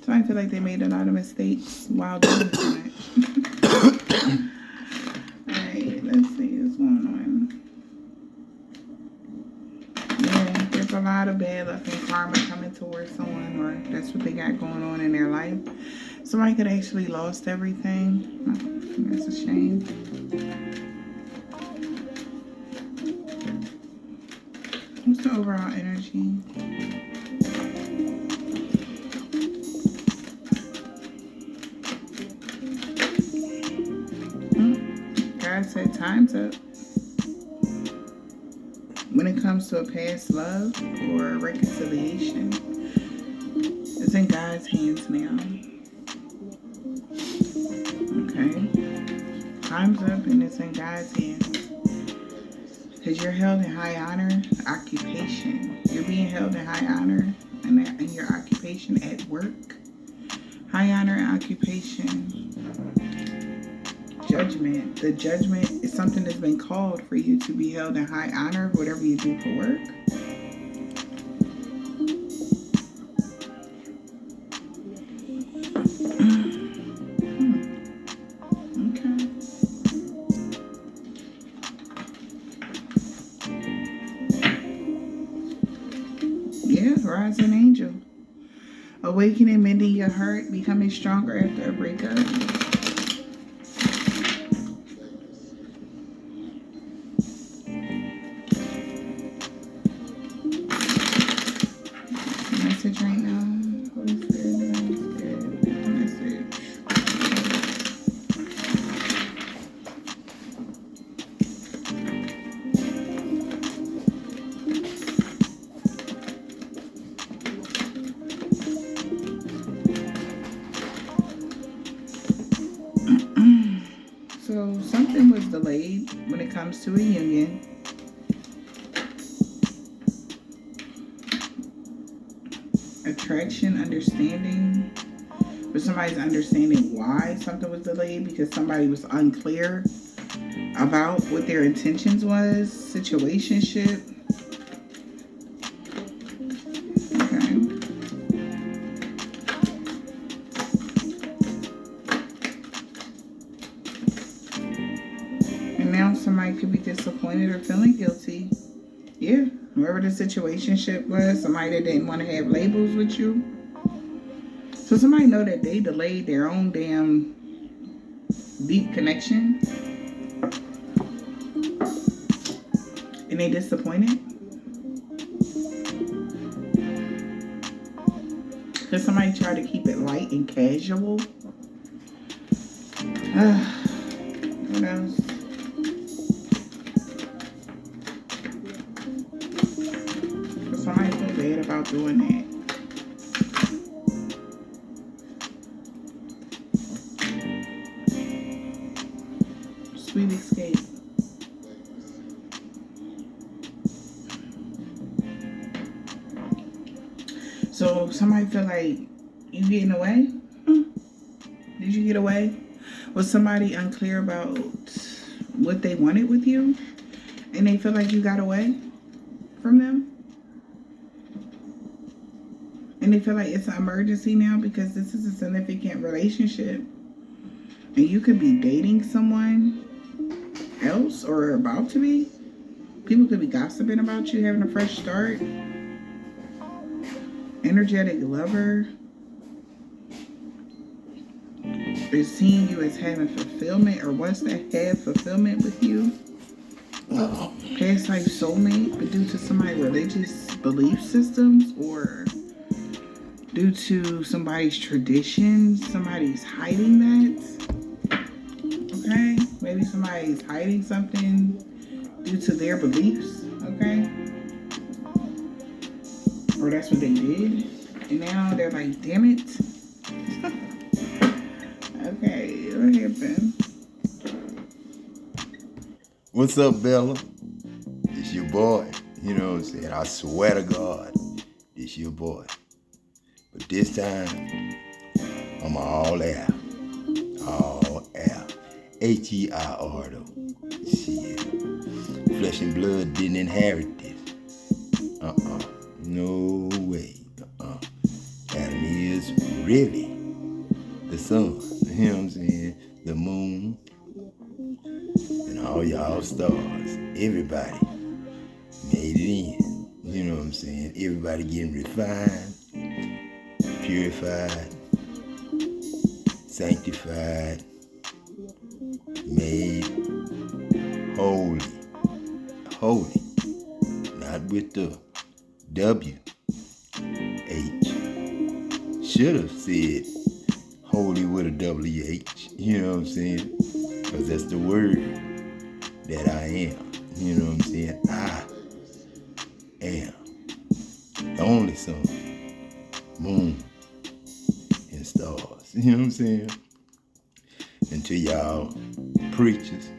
So I feel like they made a lot of mistakes while doing that. Alright, let's see what's going on. Yeah, there's a lot of bad luck and karma coming towards someone, or that's what they got going on in their life. Somebody could actually lost everything. Oh, that's a shame. What's the overall energy? God said time's up. When it comes to a past love or reconciliation, it's in God's hands now. Okay? Time's up and it's in God's hands. Because you're held in high honor, occupation. You're being held in high honor in your occupation at work. High honor and occupation. Judgment. The judgment is something that's been called for you to be held in high honor, whatever you do for work. Okay. Yeah, rising angel. Awakening, mending your heart, becoming stronger after a breakup. Message right now. Holy Spirit, Holy Spirit, message. So something was delayed when it comes to a union. Attraction, understanding. But somebody's understanding why something was delayed because somebody was unclear about what their intentions was. Situationship. Okay. And now somebody could be disappointed or feeling guilty. Yeah. Whoever the situationship was, somebody that didn't want to have labels with you. So somebody know that they delayed their own damn deep connection. And they disappointed. Because somebody tried to keep it light and casual. What else? Somebody feel bad about doing that. Sweet escape. So somebody feel like you getting away? Did you get away? Was somebody unclear about what they wanted with you? And they feel like you got away from them? And they feel like it's an emergency now because this is a significant relationship. And you could be dating someone else or about to be. People could be gossiping about you, having a fresh start. Energetic lover is seeing you as having fulfillment or wants to have fulfillment with you. Past life soulmate, but due to somebody's religious belief systems or due to somebody's traditions, somebody's hiding that. Okay? Maybe somebody's hiding something due to their beliefs. Okay? Or that's what they did. And now they're like, damn it. Okay, what happened? What's up, Bella? It's your boy. You know what I'm saying? I swear to God, it's your boy. But this time, I'm all air. All air. H-E-I-R though. Shit. Flesh and blood didn't inherit this. No way. Adam is real. really the sun, you know what I'm saying? The moon and all y'all stars. Everybody made it in. You know what I'm saying? Everybody getting refined, purified, sanctified, made holy. Holy. Not with the W. H. Should have said holy with a W-H. You know what I'm saying? Because that's the word that I am. You know what I'm saying? I am the only sun, moon, and stars. You know what I'm saying? And to y'all preachers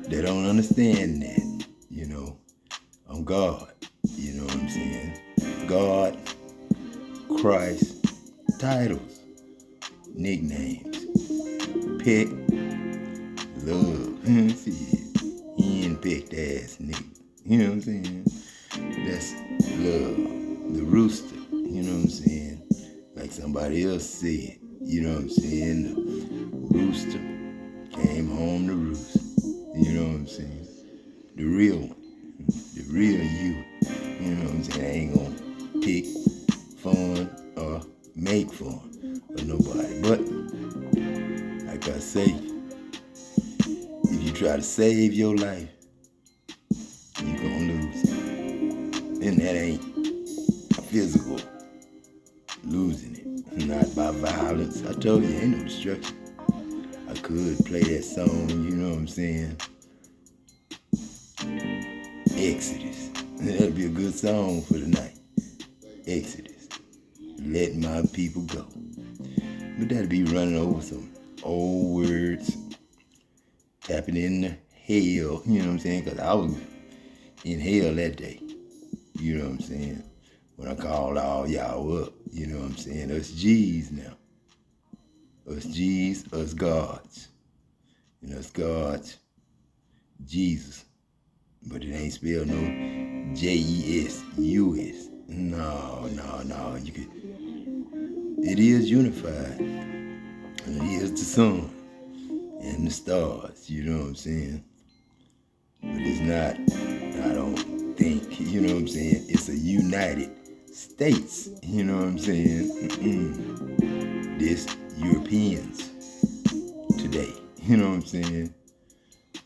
that don't understand that, you know, I'm God. You know what I'm saying? God, Christ, titles, nicknames, pick, love. See, he ain't picked ass nigga. You know what I'm saying? That's love. The rooster. You know what I'm saying? Like somebody else said. You know what I'm saying? The rooster came home to roost. You know what I'm saying? The real one. The real you. You know what I'm saying? I ain't gonna pick fun or make fun of nobody. But like I say, if you try to save your life, you're gonna lose it. And that ain't a physical losing it. Not by violence. I told you, ain't no destruction. I could play that song, you know what I'm saying? Exodus. That'd be a good song for the night. Exodus. Let my people go. But that'd be running over some old words, tapping in the hell, you know what I'm saying? Because I was in hell that day, you know what I'm saying? When I called all y'all up, you know what I'm saying? Us G's now. Us G's, us gods. And us gods, Jesus. But it ain't spelled no J-E-S-U-S. No. You could. It is unified. And it is the sun and the stars, you know what I'm saying? But it's not, I don't think, you know what I'm saying? It's a United States, you know what I'm saying? This Europeans today, you know what I'm saying?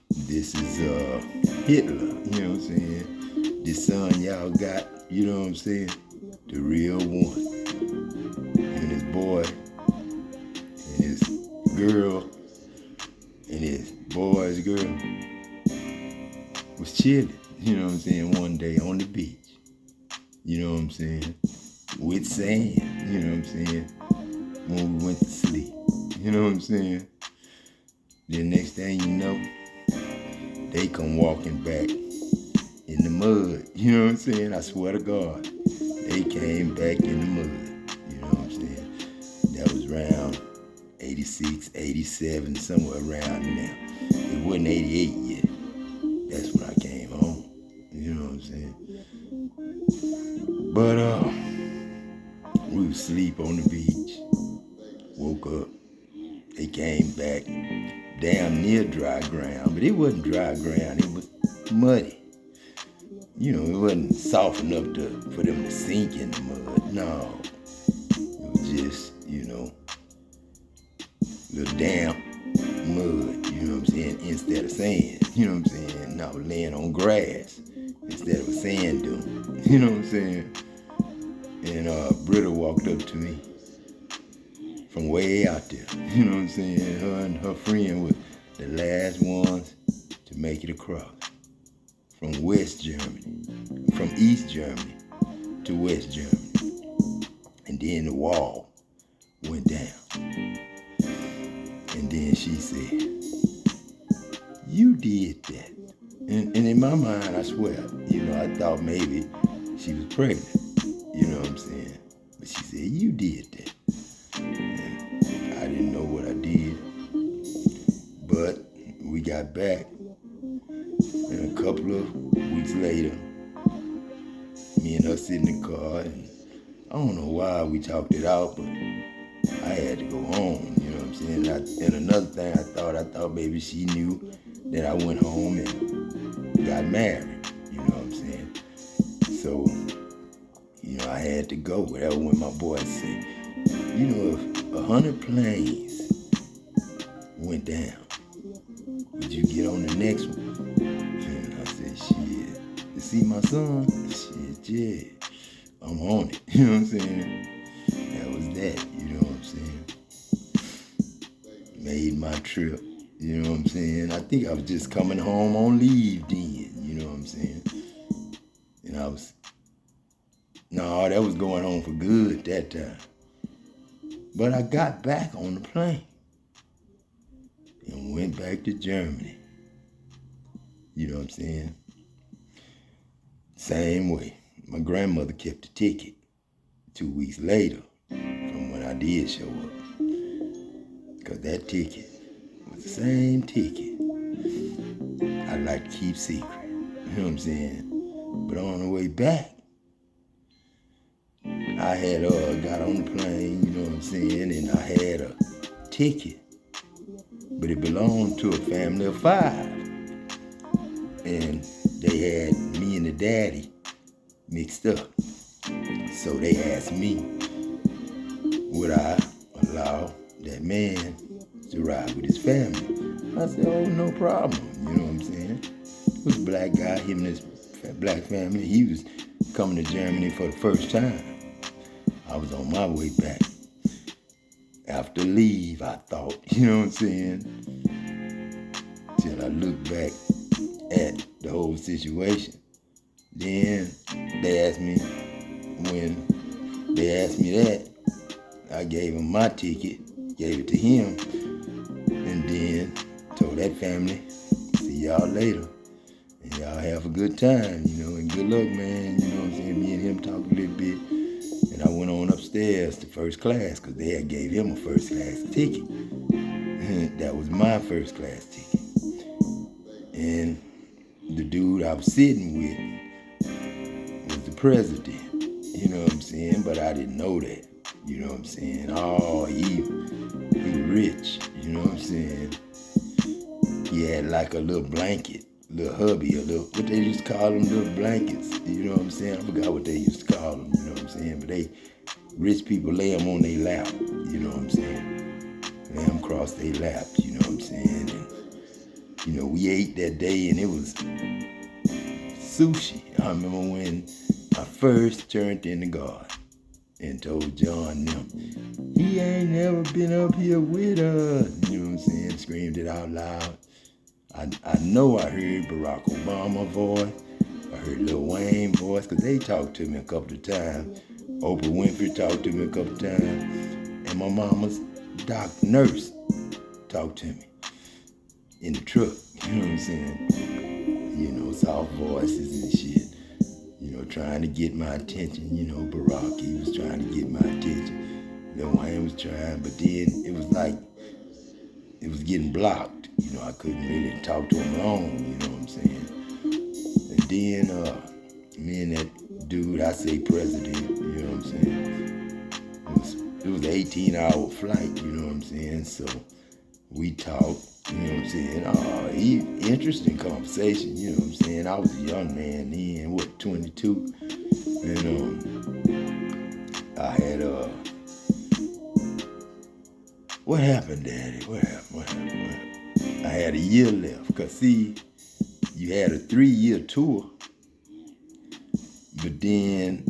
This is Hitler, you know what I'm saying? This son y'all got, you know what I'm saying? The real one. And his boy, and his girl, and his boy's girl was chilling, you know what I'm saying, one day on the beach. You know what I'm saying? With sand, you know what I'm saying? When we went to sleep. You know what I'm saying? Then next thing you know, they come walking back in the mud. You know what I'm saying? I swear to God, they came back in the mud. You know what I'm saying? That was around 86, 87, somewhere around there. It wasn't 88 yet. That's when I came home. You know what I'm saying? But we was asleep on the beach. Woke up. They came back damn near dry ground, but it wasn't dry ground. It was muddy. You know, it wasn't soft enough for them to sink in the mud. No, it was just, you know, little damp mud. You know what I'm saying? Instead of sand. You know what I'm saying? And I was laying on grass instead of a sand dune. You know what I'm saying? And Britta walked up to me from way out there. You know what I'm saying? Her and her friend were the last ones to make it across. From West Germany, from East Germany to West Germany. And then the wall went down. And then she said, "You did that." And in my mind, I swear, you know, I thought maybe she was pregnant. You know what I'm saying? But she said, "You did that." And I didn't know what I did. But we got back. And a couple of weeks later, me and her sit in the car, and I don't know why we talked it out, but I had to go home, you know what I'm saying? And another thing I thought maybe she knew that I went home and got married, you know what I'm saying? So, you know, I had to go. That was when my boy said, you know, if 100 planes went down, would you get on the next one? And I said, shit, to see my son? Shit, yeah, I'm on it, you know what I'm saying? That was that, you know what I'm saying? Made my trip, you know what I'm saying? I think I was just coming home on leave then, you know what I'm saying? And that was going on for good that time. But I got back on the plane and went back to Germany. You know what I'm saying? Same way. My grandmother kept the ticket 2 weeks later from when I did show up. Because that ticket was the same ticket I like to keep secret. You know what I'm saying? But on the way back, I had got on the plane, you know what I'm saying, and I had a ticket. But it belonged to a family of 5. And they had me and the daddy mixed up. So they asked me, would I allow that man to ride with his family? I said, oh, no problem. You know what I'm saying? It was a black guy, him and his black family. He was coming to Germany for the first time. I was on my way back. After leave, I thought, you know what I'm saying? Till I looked back at the whole situation. Then they asked me, when they asked me that, I gave him my ticket, gave it to him, and then told that family, see y'all later. And y'all have a good time, you know, and good luck, man. You know what I'm saying? Me and him talked a little bit. And I went on upstairs to first class because they had gave him a first class ticket. That was my first class ticket. And the dude I was sitting with was the president. You know what I'm saying? But I didn't know that. You know what I'm saying? Oh, he rich. You know what I'm saying? He had like a little blanket, little hubby, what they used to call them, little blankets. You know what I'm saying? I forgot what they used to call them. You know what I'm saying? But rich people lay them on their lap. You know what I'm saying? Lay them across their laps. You know what I'm saying? And, you know, we ate that day and it was sushi. I remember when I first turned into God and told John them, he ain't never been up here with us. You know what I'm saying? Screamed it out loud. I know I heard Barack Obama voice. I heard Lil Wayne voice, because they talked to me a couple of times. Oprah Winfrey talked to me a couple of times. And my mama's nurse talked to me in the truck. You know what I'm saying? You know, soft voices and shit. You know, trying to get my attention. You know, Barack, he was trying to get my attention. Lil Wayne was trying, but then it was like, it was getting blocked. You know, I couldn't really talk to him long, you know what I'm saying? And then me and that dude, I say president, you know what I'm saying? It was an 18-hour flight, you know what I'm saying? So we talked, you know what I'm saying? Interesting conversation, you know what I'm saying? I was a young man then, 22? And I had what happened, Daddy? What happened? I had a year left. Because, see, you had a 3-year tour. But then,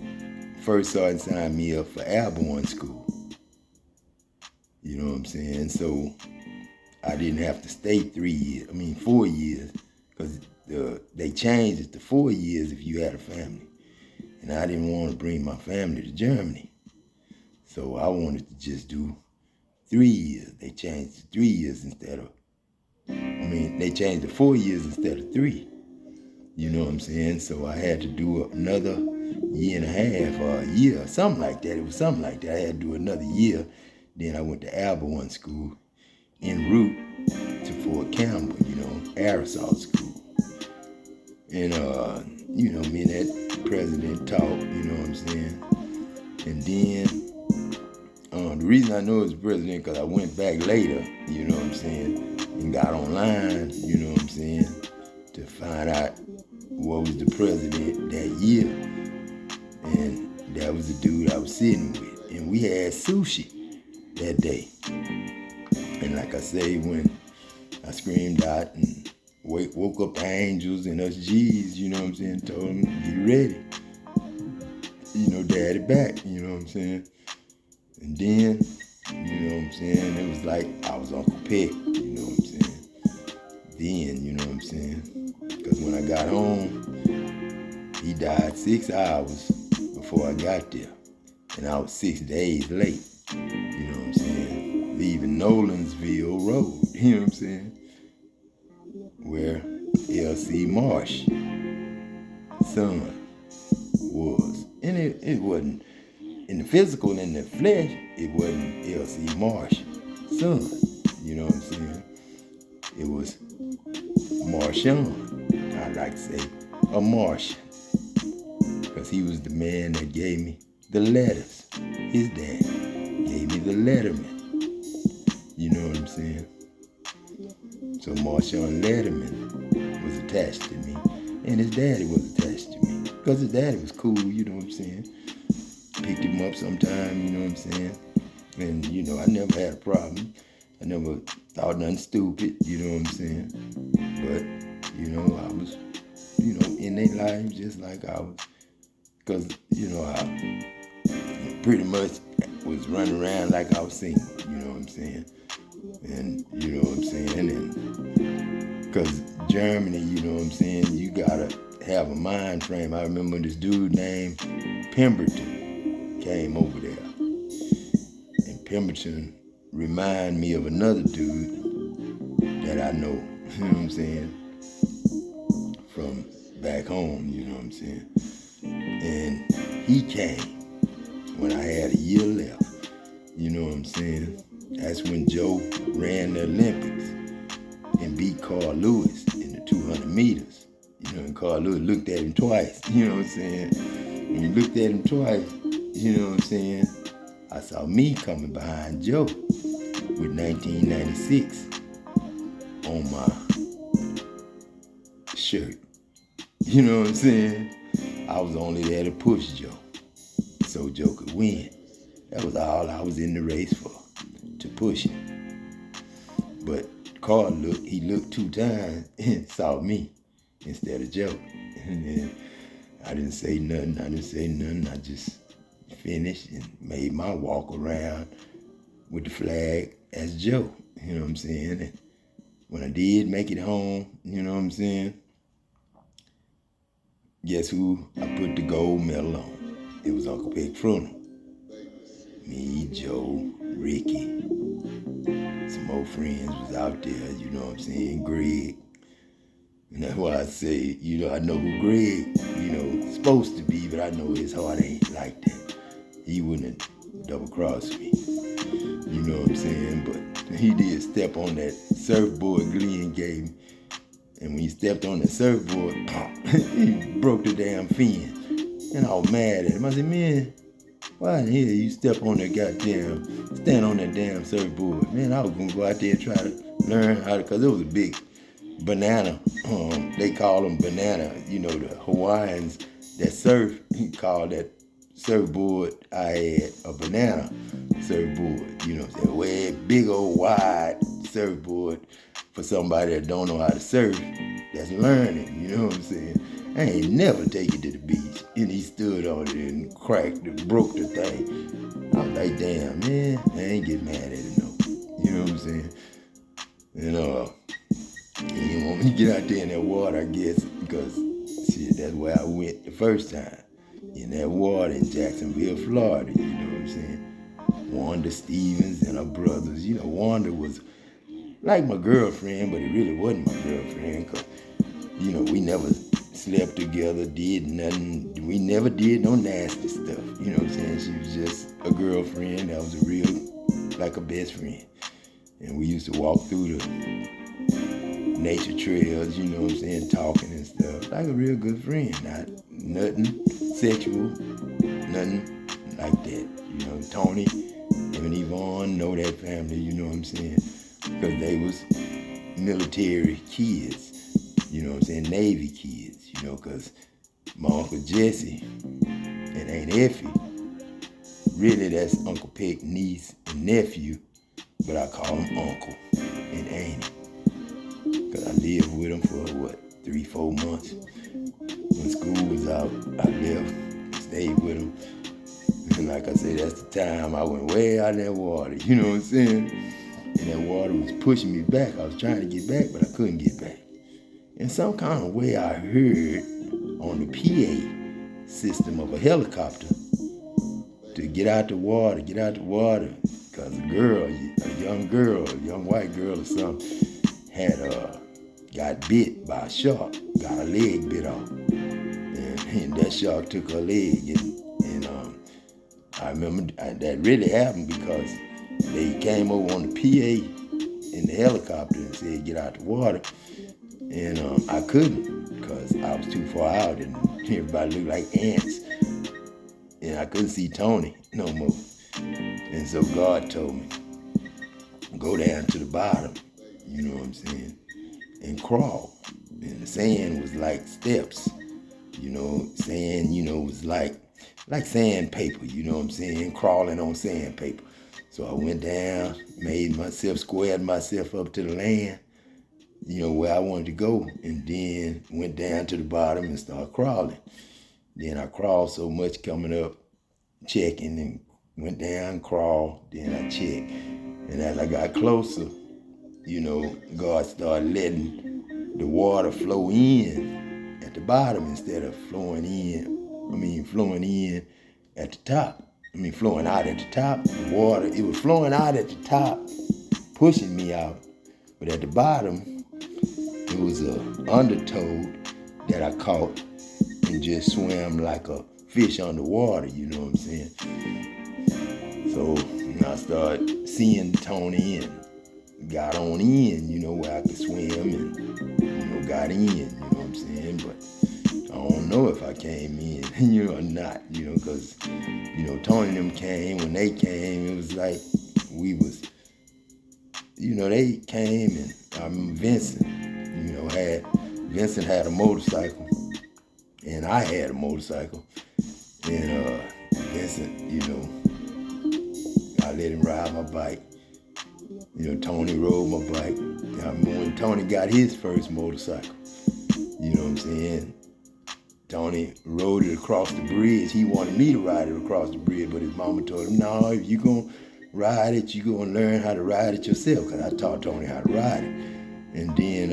first sergeant signed me up for airborne school. You know what I'm saying? So, I didn't have to stay 4 years. Because they changed it to 4 years if you had a family. And I didn't want to bring my family to Germany. So, I wanted to just do 3 years. They changed to 3 years they changed to 4 years instead of 3. You know what I'm saying? So I had to do another year and a half or a year, something like that. It was something like that. I had to do another year. Then I went to airborne school en route to Fort Campbell, you know, air assault school. And, you know, me and that president talked, you know what I'm saying? And then The reason I know it's president because I went back later, you know what I'm saying, and got online, you know what I'm saying, to find out what was the president that year. And that was the dude I was sitting with. And we had sushi that day. And like I say, when I screamed out and woke up the angels and us G's, you know what I'm saying, told them, get ready. You know, daddy back, you know what I'm saying. And then, you know what I'm saying, it was like I was Uncle Peck, you know what I'm saying. Then, you know what I'm saying, because when I got home, he died 6 hours before I got there. And I was 6 days late, you know what I'm saying, leaving Nolansville Road, you know what I'm saying, where L.C. Marsh son was. And it wasn't, in the physical, in the flesh, it wasn't L.C. Marsh son, you know what I'm saying. It was Marshawn, I like to say, a Martian, because he was the man that gave me the letters. His dad gave me the Letterman, you know what I'm saying. So Marshawn Letterman was attached to me, and his daddy was attached to me, because his daddy was cool, you know what I'm saying. Picked him up sometime, you know what I'm saying. And, you know, I never had a problem. I never thought nothing stupid, you know what I'm saying. But, you know, I was, you know, in their lives just like I was. Because, you know, I pretty much was running around like I was singing, you know what I'm saying. And, you know what I'm saying. And because Germany, you know what I'm saying, you got to have a mind frame. I remember this dude named Pemberton came over there. And Pemberton remind me of another dude that I know, you know what I'm saying, from back home, you know what I'm saying. And he came when I had a year left, you know what I'm saying. That's when Joe ran the Olympics and beat Carl Lewis in the 200 meters. You know, and Carl Lewis looked at him twice, you know what I'm saying. When he looked at him twice, you know what I'm saying, I saw me coming behind Joe with 1996 on my shirt. You know what I'm saying? I was only there to push Joe so Joe could win. That was all I was in the race for, to push him. But Carl he looked 2 times and saw me instead of Joe. And then I didn't say nothing. I just finished and made my walk around with the flag as Joe, you know what I'm saying. And when I did make it home, you know what I'm saying, guess who I put the gold medal on? It was Uncle Peck Froner. Me, Joe, Ricky, some more friends was out there, you know what I'm saying, Greg. And that's why I say, you know, I know who Greg, you know, supposed to be, but I know his heart ain't like that. He wouldn't have double-crossed me, you know what I'm saying? But he did step on that surfboard Glenn gave me. And when he stepped on the surfboard, pop, he broke the damn fin. And I was mad at him. I said, man, why in hell you step on that stand on that damn surfboard? Man, I was going to go out there and try to learn how to, because it was a big banana. They call them banana, you know, the Hawaiians that surf, he called that surfboard I had a banana surfboard, you know what I'm saying? Way big old wide surfboard for somebody that don't know how to surf, that's learning, you know what I'm saying? I ain't never take it to the beach. And he stood on it and broke the thing. I was like, damn, man, I ain't get mad at it, no. You know what I'm saying? And he didn't want me to get out there in that water, I guess, because, shit, that's where I went the first time. In that water in Jacksonville, Florida, you know what I'm saying? Wanda Stevens and her brothers. You know, Wanda was like my girlfriend, but it really wasn't my girlfriend, because, you know, we never slept together, did nothing. We never did no nasty stuff. You know what I'm saying? She was just a girlfriend that was a real, like a best friend. And we used to walk through the nature trails, you know what I'm saying, talking and stuff. Like a real good friend. Not nothing sexual, nothing like that. You know, Tony Him and Yvonne know that family, you know what I'm saying? Because they was military kids, you know what I'm saying? Navy kids, you know, because my Uncle Jesse and Aunt Effie, really that's Uncle Peck's niece and nephew, but I call them Uncle and Auntie. Because I lived with them for, 3-4 months. When school was out, I left, stayed with them. And like I said, that's the time I went way out in that water, you know what I'm saying? And that water was pushing me back. I was trying to get back, but I couldn't get back. In some kind of way, I heard on the PA system of a helicopter to get out the water, because a young white girl or something, had got bit by a shark, got her leg bit off. And that shark took her leg. And I remember that really happened because they came over on the PA in the helicopter and said, get out the water. And I couldn't because I was too far out and everybody looked like ants. And I couldn't see Tony no more. And so God told me, go down to the bottom, you know what I'm saying, and crawl. And the sand was like steps, you know, sand, was like sandpaper, you know what I'm saying, crawling on sandpaper. So I went down, squared myself up to the land, where I wanted to go, and then went down to the bottom and started crawling. Then I crawled so much coming up, checking, and went down, crawled, then I checked. And as I got closer, God started letting the water flow in at the bottom instead of flowing in at the top. Flowing out at the top. The water, it was flowing out at the top, pushing me out. But at the bottom, it was an undertow that I caught and just swam like a fish underwater, you know what I'm saying? So I started seeing Tony and got on in, where I could swim and, got in, you know what I'm saying? But I don't know if I came in, or not, because, Tony and them came. When they came, it was like they came, and I remember Vincent had a motorcycle, and I had a motorcycle. And Vincent, I let him ride my bike. Tony rode my bike. I remember when Tony got his first motorcycle, you know what I'm saying? Tony rode it across the bridge. He wanted me to ride it across the bridge, but his mama told him, no, if you're going to ride it, you're going to learn how to ride it yourself, because I taught Tony how to ride it. And then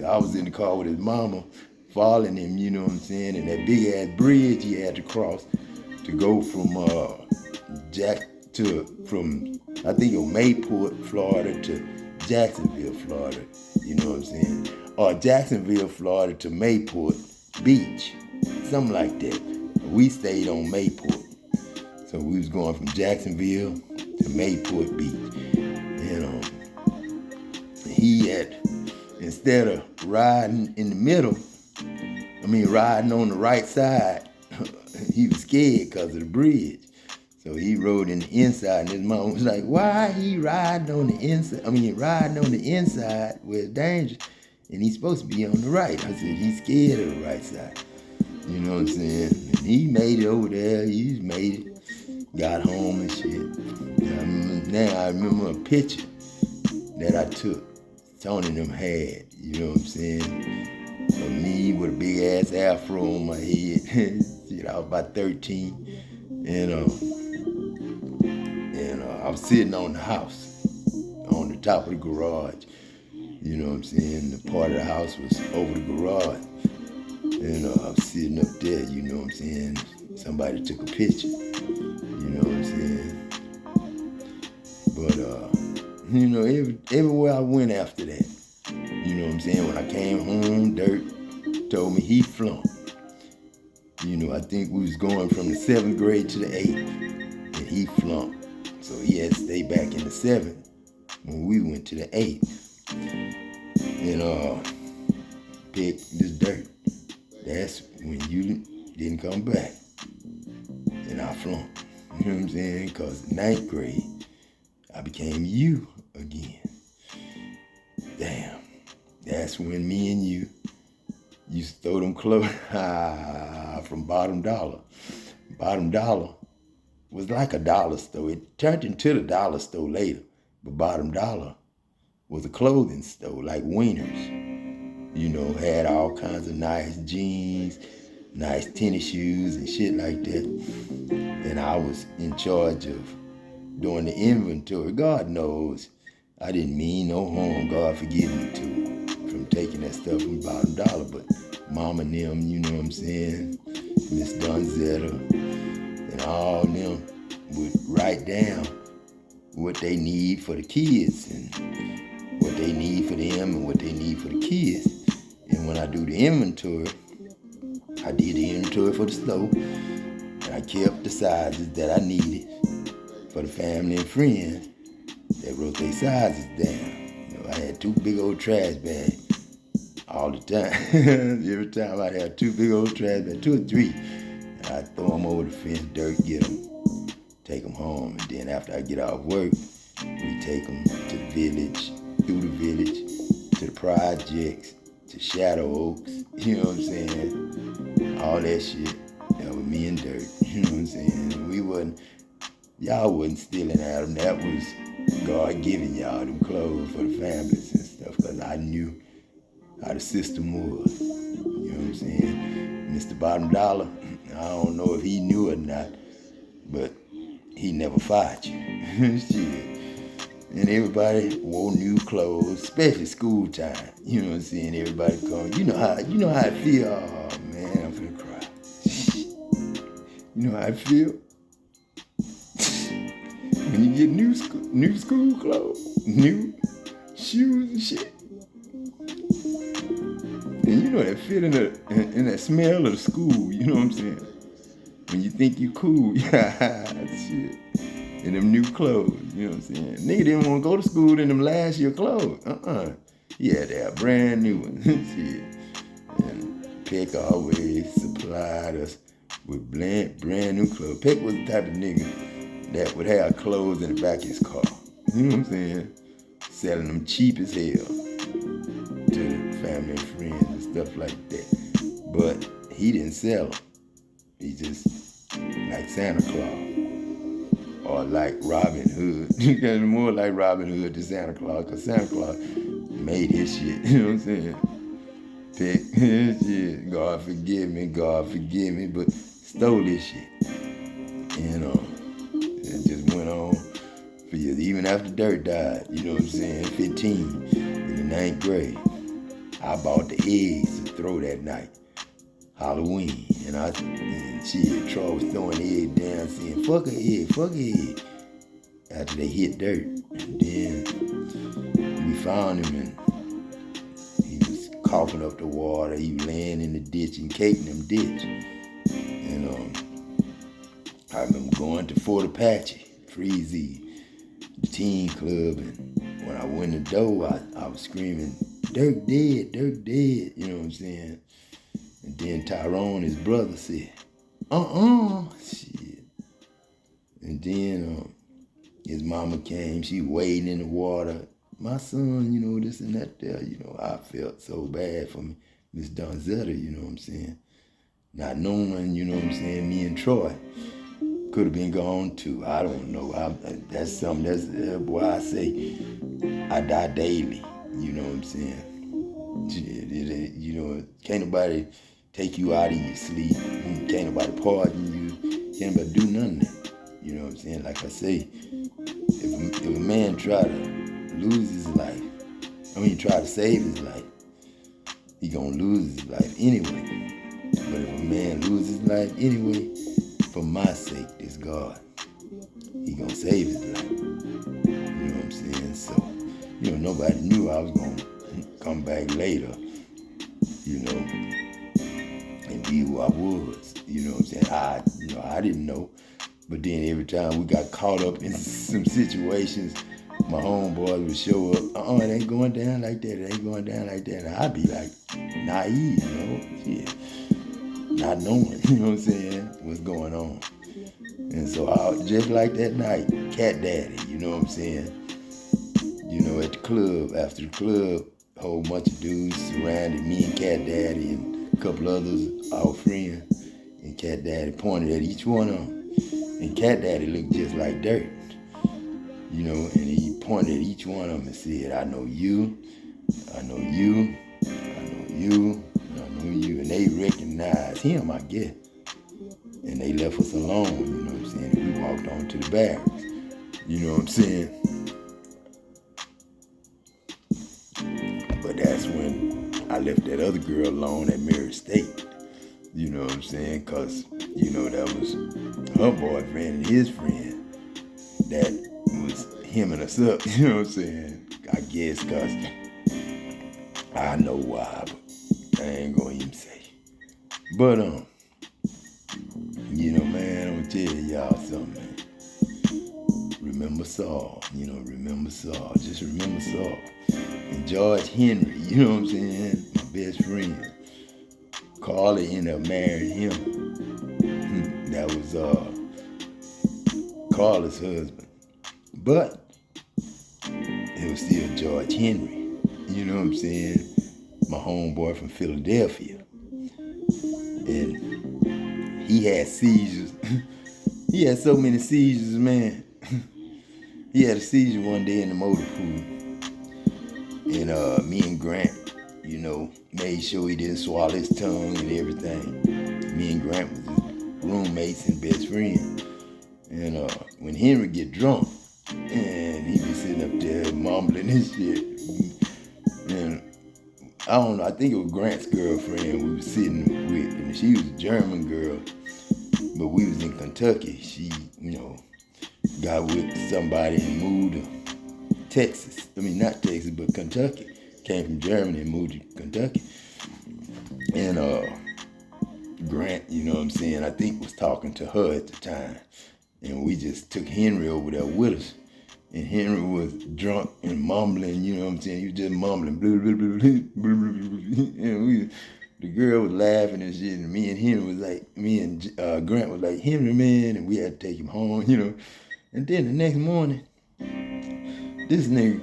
I was in the car with his mama, following him, you know what I'm saying? And that big ass bridge he had to cross to go from I think it was Mayport, Florida to Jacksonville, Florida, you know what I'm saying? Or Jacksonville, Florida to Mayport Beach, something like that. We stayed on Mayport. So we was going from Jacksonville to Mayport Beach. And he had, instead of riding in the middle, riding on the right side, he was scared because of the bridge. So he rode in the inside, and his mom was like, why he riding on the inside? Riding on the inside where it's dangerous, and he's supposed to be on the right. I said, he's scared of the right side. You know what I'm saying? And he made it over there. He made it, got home and shit. Now I remember a picture that I took, Tony and them had, you know what I'm saying? Of me with a big ass afro on my head. I was about 13. And I was sitting on the house, on the top of the garage. You know what I'm saying? The part of the house was over the garage. And I was sitting up there, you know what I'm saying? Somebody took a picture, you know what I'm saying? But, everywhere I went after that, you know what I'm saying? When I came home, Dirk told me he flunked. I think we was going from the 7th grade to the 8th, and he flunked. So he had to stay back in the 7th when we went to the 8th. And pick this Dirt. That's when you didn't come back. And I flunked. You know what I'm saying? Because in ninth grade, I became you again. Damn. That's when me and you used to throw them clothes from Bottom Dollar. Bottom Dollar was like a dollar store. It turned into the dollar store later. But Bottom Dollar was a clothing store, like Wieners. You know, had all kinds of nice jeans, nice tennis shoes and shit like that. And I was in charge of doing the inventory. God knows I didn't mean no harm. God forgive me too from taking that stuff from Bottom Dollar. But Mom and them, you know what I'm saying, Miss Donzetta and all them would write down what they need for the kids and what they need for them and what they need for the kids. And when I do the inventory, I did the inventory for the store, and I kept the sizes that I needed for the family and friends that wrote their sizes down. You know, I had 2 big old trash bags all the time. Every time I'd have 2 big old trash bags, 2 or 3, and I'd throw them over the fence, dirt, get them, take them home. And then after I get off work, we take them to the village, through the village, to the projects, to Shadow Oaks, you know what I'm saying? All that shit. That was me and Dirt, you know what I'm saying? Y'all wasn't stealing at them. That was God giving y'all them clothes for the families and stuff, because I knew how the system was. You know what I'm saying? Mr. Bottom Dollar, I don't know if he knew or not, but he never fired you. Shit. And everybody wore new clothes, especially school time. You know what I'm saying? Everybody come. You know how I feel. Oh man, I'm finna cry. You know how I feel? When you get new school clothes, new shoes and shit. And you know that feeling in that smell of the school, you know what I'm saying? When you think you cool, yeah, shit. In them new clothes, you know what I'm saying? Nigga didn't want to go to school in them last year clothes. He had to have brand new ones. Shit. And Peck always supplied us with brand new clothes. Peck was the type of nigga that would have clothes in the back of his car. You know what I'm saying? Selling them cheap as hell to the family and friends and stuff like that. But he didn't sell them. He just like Santa Claus. Or like Robin Hood. More like Robin Hood than Santa Claus, because Santa Claus made his shit. You know what I'm saying? Picked his shit. God forgive me, but stole this shit. And it just went on for years. Even after Dirt died, you know what I'm saying? 15 in the 9th grade. I bought the eggs to throw that night. Halloween, and Troy was throwing the egg down, saying, fuck a egg, after they hit Dirt. And then we found him, and he was coughing up the water. He was laying in the ditch and caking them ditch. And I remember going to Fort Apache, Freezy, the teen club, and when I went in the door, I was screaming, Dirt dead, you know what I'm saying? And then Tyrone, his brother, said, shit. And then his mama came, she wading in the water. My son, you know, this and that there, you know, I felt so bad for me. Miss Donzetta, you know what I'm saying? Not knowing, you know what I'm saying, me and Troy could have been gone too. I don't know. That's something, that's why I say I die daily, you know what I'm saying? You know, can't nobody take you out of your sleep. Can't nobody pardon you. Can't nobody do none of that. You know what I'm saying? Like I say, if a man try to lose his life, try to save his life, he gonna lose his life anyway. But if a man loses his life anyway, for my sake, this God, he gonna save his life. You know what I'm saying? So, you know, nobody knew I was gonna come back later, you know, and be who I was. You know what I'm saying? I didn't know. But then every time we got caught up in some situations, my homeboys would show up, it ain't going down like that, And I'd be like naive, you know, not knowing, you know what I'm saying, what's going on. And so just like that night, Cat Daddy, you know what I'm saying? You know, at the club, after the club, a whole bunch of dudes surrounded me and Cat Daddy and a couple others, our friends. And Cat Daddy pointed at each one of them. And Cat Daddy looked just like dirt. You know, and he pointed at each one of them and said, I know you, I know you, I know you, I know you. And they recognized him, I guess. And they left us alone, you know what I'm saying? And we walked on to the barracks, you know what I'm saying? But that's when I left that other girl alone at Mary State, you know what I'm saying? Because, you know, that was her boyfriend and his friend that was hemming us up, you know what I'm saying? I guess because I know why, but I ain't going to even say. But, you know, man, I'm going to tell y'all something, man. Remember Saul, you know, remember Saul. Just remember Saul. And George Henry, you know what I'm saying? My best friend. Carly ended up marrying him. That was Carla's husband. But it was still George Henry, you know what I'm saying? My homeboy from Philadelphia. And he had seizures. He had so many seizures, man. He had a seizure one day in the motor pool. And me and Grant, you know, made sure he didn't swallow his tongue and everything. Me and Grant was his roommates and best friends. And when Henry get drunk, and he be sitting up there mumbling and shit. And I don't know, I think it was Grant's girlfriend we was sitting with. And she was a German girl, but we was in Kentucky. She, you know, got with somebody and moved to Texas. I mean, not Texas, but Kentucky. Came from Germany and moved to Kentucky. And Grant, you know what I'm saying, I think was talking to her at the time. And we just took Henry over there with us. And Henry was drunk and mumbling, you know what I'm saying? He was just mumbling. Blah, blah, blah, blah, blah, blah, blah. And the girl was laughing and shit. And me and Henry was like, me and Grant was like, Henry, man. And we had to take him home, you know. And then the next morning, this nigga,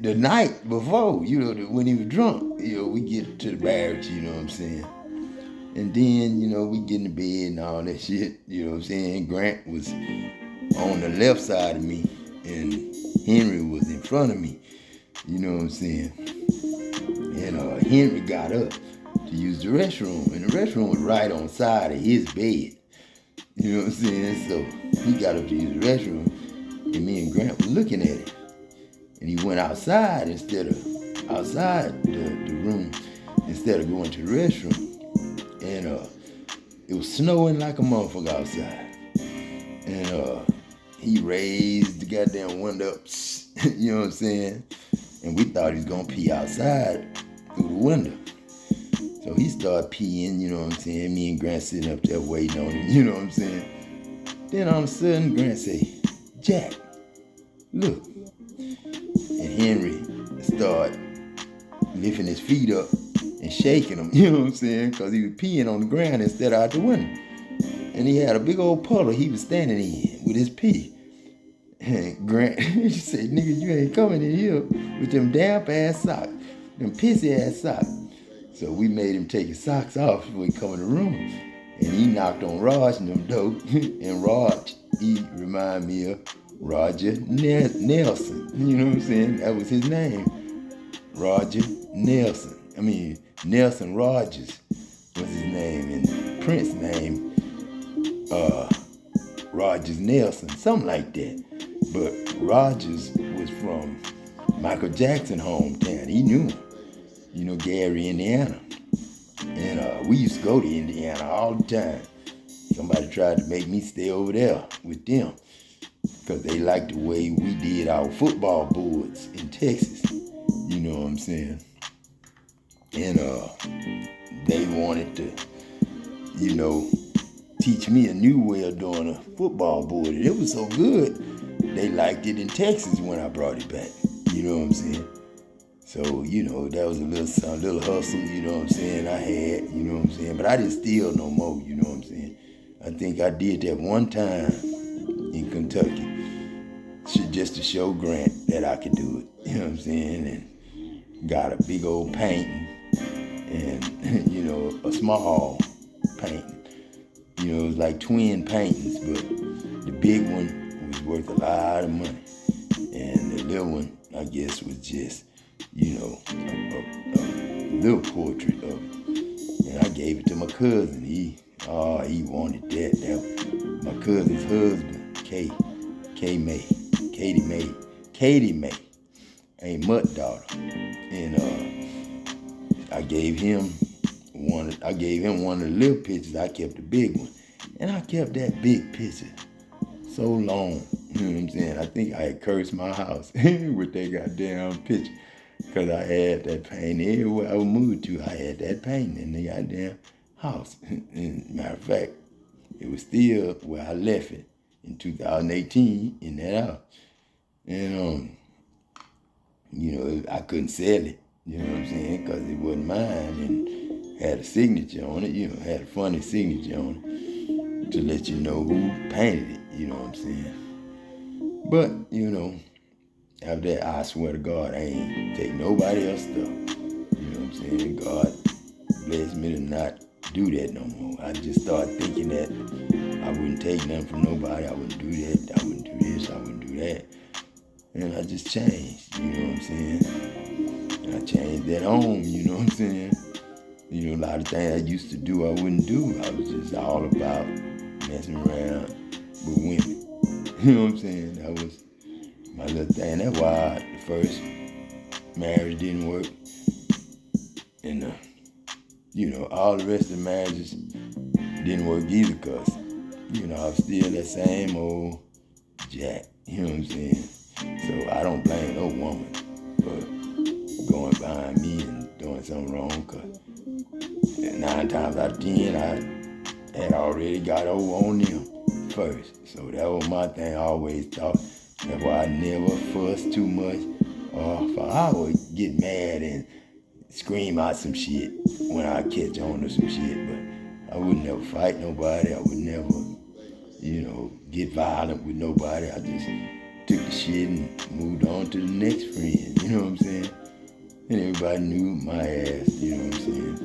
the night before, you know, when he was drunk, you know, we get to the barracks, you know what I'm saying? And then, you know, we get in the bed and all that shit, you know what I'm saying? Grant was on the left side of me and Henry was in front of me, you know what I'm saying? And Henry got up to use the restroom, and the restroom was right on the side of his bed, you know what I'm saying? So he got up to use the restroom, and me and Grant were looking at it. And he went outside instead of the room, instead of going to the restroom. And it was snowing like a motherfucker outside. And he raised the goddamn window up, you know what I'm saying? And we thought he was gonna pee outside through the window. So he started peeing, you know what I'm saying? Me and Grant sitting up there waiting on him, you know what I'm saying? Then all of a sudden, Grant say, Jack, look. And Henry started lifting his feet up and shaking them, you know what I'm saying? Because he was peeing on the ground instead of out the window. And he had a big old puddle he was standing in with his pee. And Grant, he said, nigga, you ain't coming in here with them damp ass socks, them pissy ass socks. So we made him take his socks off before he come in the room. And he knocked on Raj and them dope. And Raj, he reminded me of Roger Nelson. You know what I'm saying? That was his name. Roger Nelson. I mean, Nelson Rogers was his name. And Prince's name, Rogers Nelson, something like that. But Rogers was from Michael Jackson's hometown. He knew him. You know, Gary, Indiana. And we used to go to Indiana all the time. Somebody tried to make me stay over there with them because they liked the way we did our football boards in Texas. You know what I'm saying? And they wanted to, you know, teach me a new way of doing a football board. And it was so good, they liked it in Texas when I brought it back. You know what I'm saying? So, you know, that was a little hustle, you know what I'm saying, I had, you know what I'm saying? But I didn't steal no more, you know what I'm saying? I think I did that one time in Kentucky, just to show Grant that I could do it. You know what I'm saying? And got a big old painting and, you know, a small painting. You know, it was like twin paintings, but the big one was worth a lot of money. And the little one, I guess, was just, you know, a little portrait of it. And I gave it to my cousin. He wanted that. My cousin's husband, Katie May, ain't Mutt daughter. And I gave him one of the little pictures. I kept the big one. And I kept that big picture so long. You know what I'm saying? I think I had cursed my house with that goddamn picture. Because I had that painting everywhere I would move to. I had that painting in the goddamn house. And matter of fact, it was still where I left it in 2018 in that house. And, you know, I couldn't sell it. You know what I'm saying? Because it wasn't mine and had a signature on it. You know, had a funny signature on it to let you know who painted it. You know what I'm saying? But, you know, after that, I swear to God, I ain't take nobody else's stuff. You know what I'm saying? God blessed me to not do that no more. I just started thinking that I wouldn't take nothing from nobody. I wouldn't do that. I wouldn't do this. I wouldn't do that. And I just changed. You know what I'm saying? And I changed that home. You know what I'm saying? You know, a lot of things I used to do, I wouldn't do. I was just all about messing around with women. You know what I'm saying? That was my little thing. That's why the first marriage didn't work. And, you know, all the rest of the marriages didn't work either because, you know, I was still that same old Jack. You know what I'm saying? So I don't blame no woman for going behind me and doing something wrong because 9 times out of 10, I had already got over on them first. So that was my thing. I always thought. That's why I never fuss too much. I would get mad and scream out some shit when I catch on to some shit, but I would never fight nobody. I would never, you know, get violent with nobody. I just took the shit and moved on to the next friend. You know what I'm saying? And everybody knew my ass. You know what I'm saying?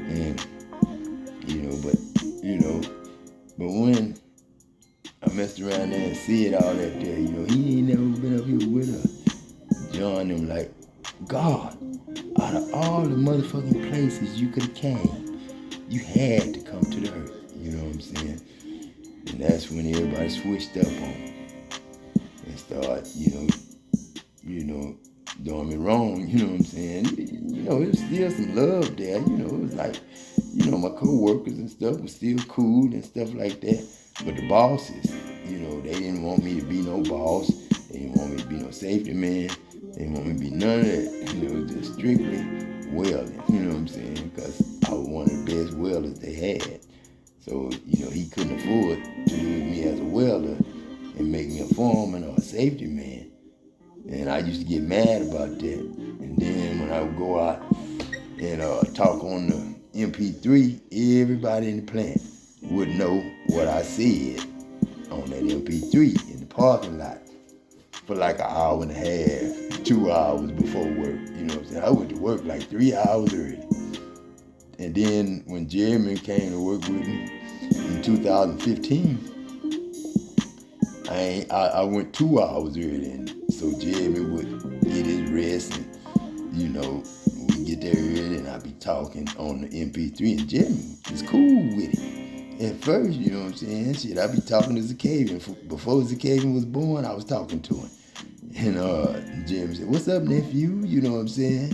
And but when I messed around there and said all that there, you know, he ain't never been up here with her. John them like, God, out of all the motherfucking places you could have came, you had to come to the earth. You know what I'm saying? And that's when everybody switched up on me and started, you know, doing me wrong. You know what I'm saying? You know, it was still some love there. You know, it was like, you know, my co-workers and stuff was still cool and stuff like that. But the bosses, you know, they didn't want me to be no boss. They didn't want me to be no safety man. They didn't want me to be none of that. You know, just strictly welding. You know what I'm saying? Because I was one of the best welders they had. So, you know, he couldn't afford to lose me as a welder and make me a foreman or a safety man. And I used to get mad about that. And then when I would go out and talk on the MP3, everybody in the plant would know what I said on that MP3 in the parking lot for like an hour and a half, 2 hours before work. You know what I'm saying? I went to work like 3 hours early. And then when Jeremy came to work with me in 2015, I went 2 hours early. And so Jeremy would get his rest and, you know, we get there early and I'd be talking on the MP3 and Jeremy is cool with it. At first, you know what I'm saying? Shit, I be talking to Zakavian. Before Zakavian was born, I was talking to him. And Jim said, "What's up, nephew?" You know what I'm saying?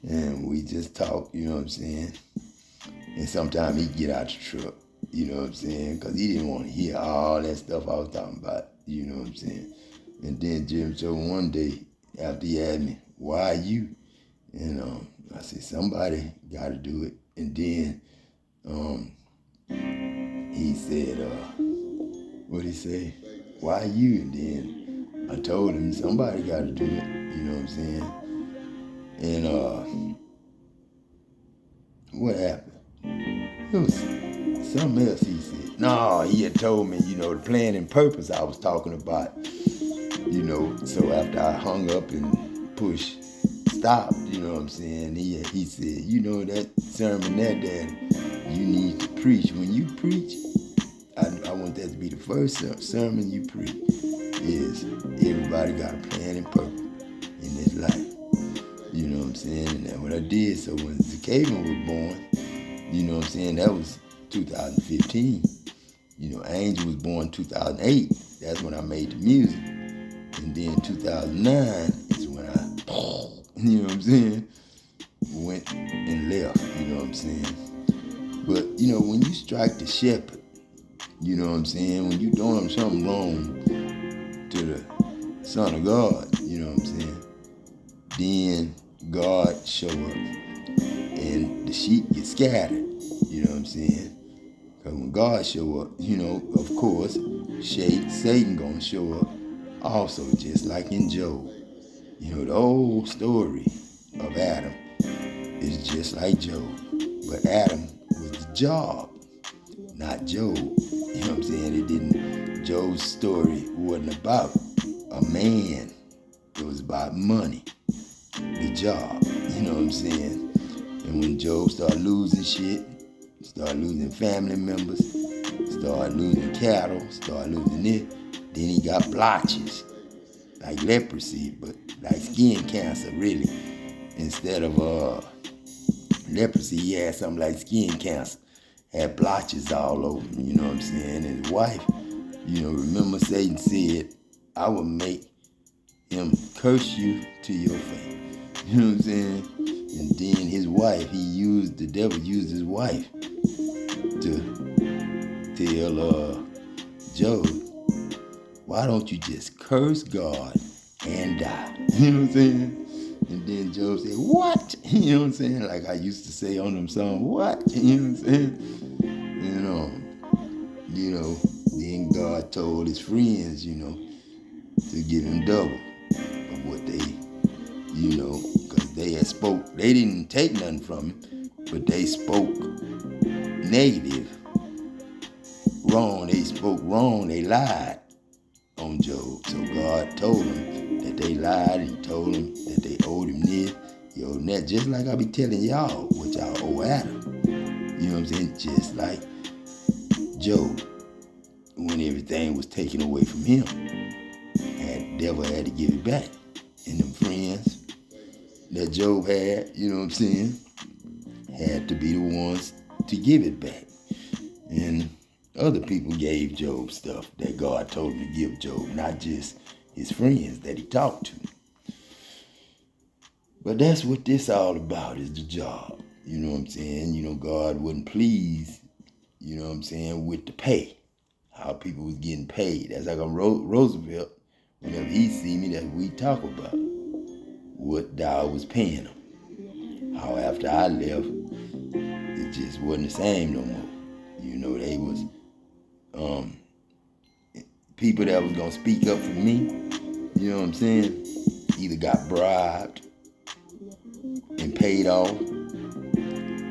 And we just talk, you know what I'm saying? And sometimes he'd get out the truck, you know what I'm saying? Because he didn't want to hear all that stuff I was talking about, you know what I'm saying? And then Jim told me one day, after he asked me, "Why you?" And I said, "Somebody got to do it." And then he said, what'd he say? "Why you?" And then I told him, somebody got to do it, you know what I'm saying? And what happened? It was something else he said. No, he had told me, the plan and purpose I was talking about, so after I hung up and pushed stop, you know what I'm saying, he said, that sermon there, Dad, you need to preach. When you preach, I want that to be the first sermon you preach, is everybody got a plan and purpose in this life. You know what I'm saying? And that's what I did. So when Zakavan was born, you know what I'm saying, that was 2015. Angel was born 2008. That's when I made the music. And then 2009 is when I, you know what I'm saying, went and left, you know what I'm saying. But, when you strike the shepherd, you know what I'm saying, when you doing something wrong to the Son of God, you know what I'm saying, then God show up and the sheep get scattered, you know what I'm saying. Because when God show up, of course, Satan gonna show up also, just like in Job. The whole story of Adam is just like Job. But Adam was the job, not Job. You know what I'm saying? Job's story wasn't about a man. It was about money, the job. You know what I'm saying? And when Job started losing shit, started losing family members, started losing cattle, started losing this, then he got blotches, like leprosy, but like skin cancer, really. Instead of leprosy, he had something like skin cancer. Had blotches all over him, you know what I'm saying? And his wife, remember Satan said, I will make him curse you to your face. You know what I'm saying? And then his wife, the devil used his wife to tell Job, why don't you just curse God and die? You know what I'm saying? And then Job said, what? You know what I'm saying? Like I used to say on them songs, what? You know what I'm saying? Then God told his friends, to give him double of what they, because they had spoke. They didn't take nothing from him, but they spoke negative, wrong. They spoke wrong. They lied on Job. So God told him that they lied. He told them that they owed him this, he owed him that. Just like I be telling y'all what y'all owe Adam. You know what I'm saying? Just like Job, when everything was taken away from him, and the devil had to give it back. And them friends that Job had, you know what I'm saying, had to be the ones to give it back. And other people gave Job stuff that God told him to give Job, not just his friends that he talked to. But that's what this all about, is the job. You know what I'm saying? God wasn't pleased, you know what I'm saying, with the pay, how people was getting paid. That's like a Roosevelt, whenever he see me, that we talk about what Dow was paying him. How after I left, it just wasn't the same no more. They was people that was gonna speak up for me, you know what I'm saying, either got bribed and paid off,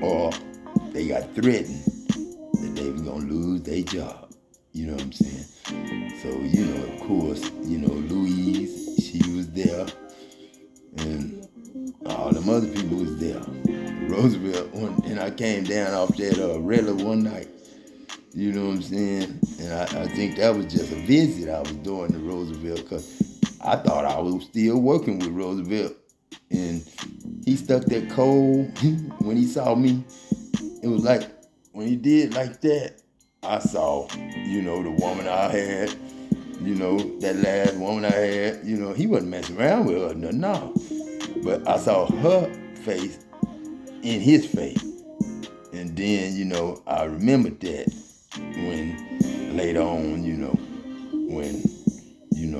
or they got threatened that they was gonna lose their job. You know what I'm saying? So, of course, Louise, she was there, and all them other people was there. Roosevelt, and I came down off that Rella one night, you know what I'm saying? And I think that was just a visit I was doing to Roosevelt, because I thought I was still working with Roosevelt. And he stuck that coal when he saw me. It was like, when he did like that, I saw, the woman I had, that last woman I had, he wasn't messing around with her, no. But I saw her face in his face. And then, I remembered that when later on, when,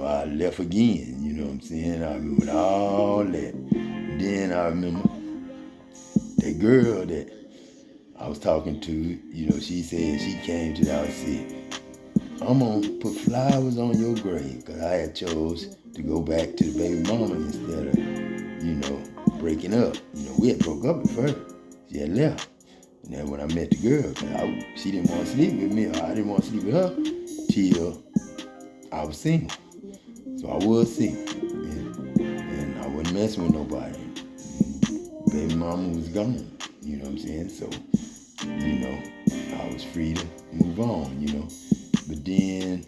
I left again, you know what I'm saying? I remembered all that. Then I remember that girl that I was talking to, she said, she came to the house and said, I'm gonna put flowers on your grave, because I had chose to go back to the baby mama instead of, breaking up. We had broke up at first. She had left. And then when I met the girl, she didn't want to sleep with me, or I didn't want to sleep with her till I was single. So I was single, and I wasn't messing with nobody. Baby mama was gone, you know what I'm saying? So, I was free to move on, But then,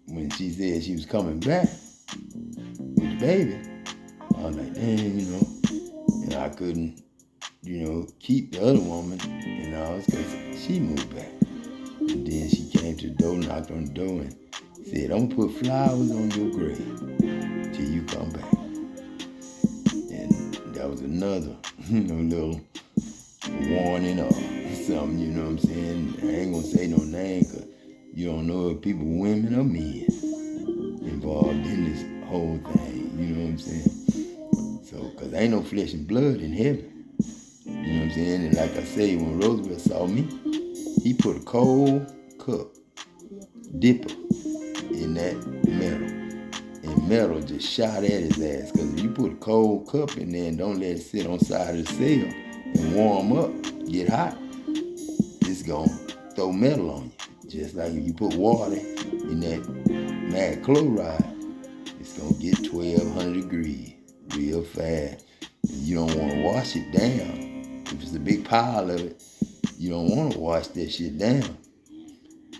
when she said she was coming back with the baby, I was like, dang, and I couldn't, keep the other woman, because she moved back. And then she came to the door, knocked on the door, and said, I'm gonna put flowers on your grave till you come back. And that was another, little warning or something, you know what I'm saying? I ain't gonna say no name, because you don't know if people, women or men, involved in this whole thing, you know what I'm saying? So, because there ain't no flesh and blood in heaven, you know what I'm saying? And like I say, when Roosevelt saw me, he put a cold cup dipper in that metal, and metal just shot at his ass, because if you put a cold cup in there and don't let it sit on the side of the cell and warm up, get hot, it's gonna throw metal on you. Just like if you put water in that mag chloride, it's gonna get 1200 degrees real fast. And you don't want to wash it down. If it's a big pile of it, you don't want to wash that shit down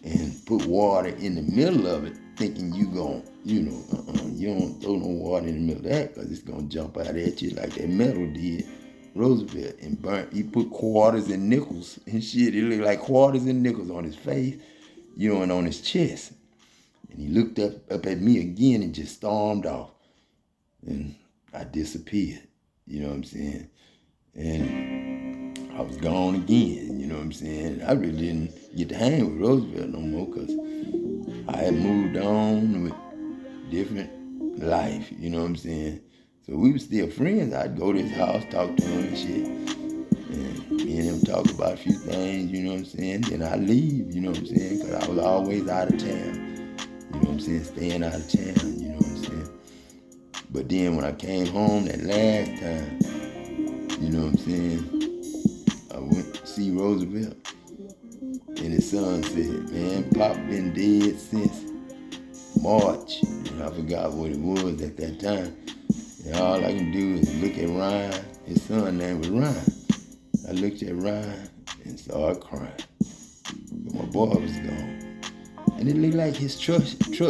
and put water in the middle of it, thinking you gon', you don't throw no water in the middle of that, because it's gonna jump out at you like that metal did Roosevelt and burnt. He put quarters and nickels and shit. It looked like quarters and nickels on his face, and on his chest. And he looked up at me again and just stormed off. And I disappeared, you know what I'm saying? And I was gone again, you know what I'm saying? I really didn't get to hang with Roosevelt no more, because I had moved on with different life, you know what I'm saying? So we were still friends. I'd go to his house, talk to him and shit. And me and him talk about a few things, you know what I'm saying? Then I leave, you know what I'm saying? Because I was always out of town, you know what I'm saying? Staying out of town, you know what I'm saying? But then when I came home that last time, you know what I'm saying? I went to see Roosevelt. And his son said, man, Pop been dead since March. And I forgot what it was at that time. And all I can do is look at Ryan. His son's name was Ryan. I looked at Ryan and started crying. But my boy was gone. And it looked like his truck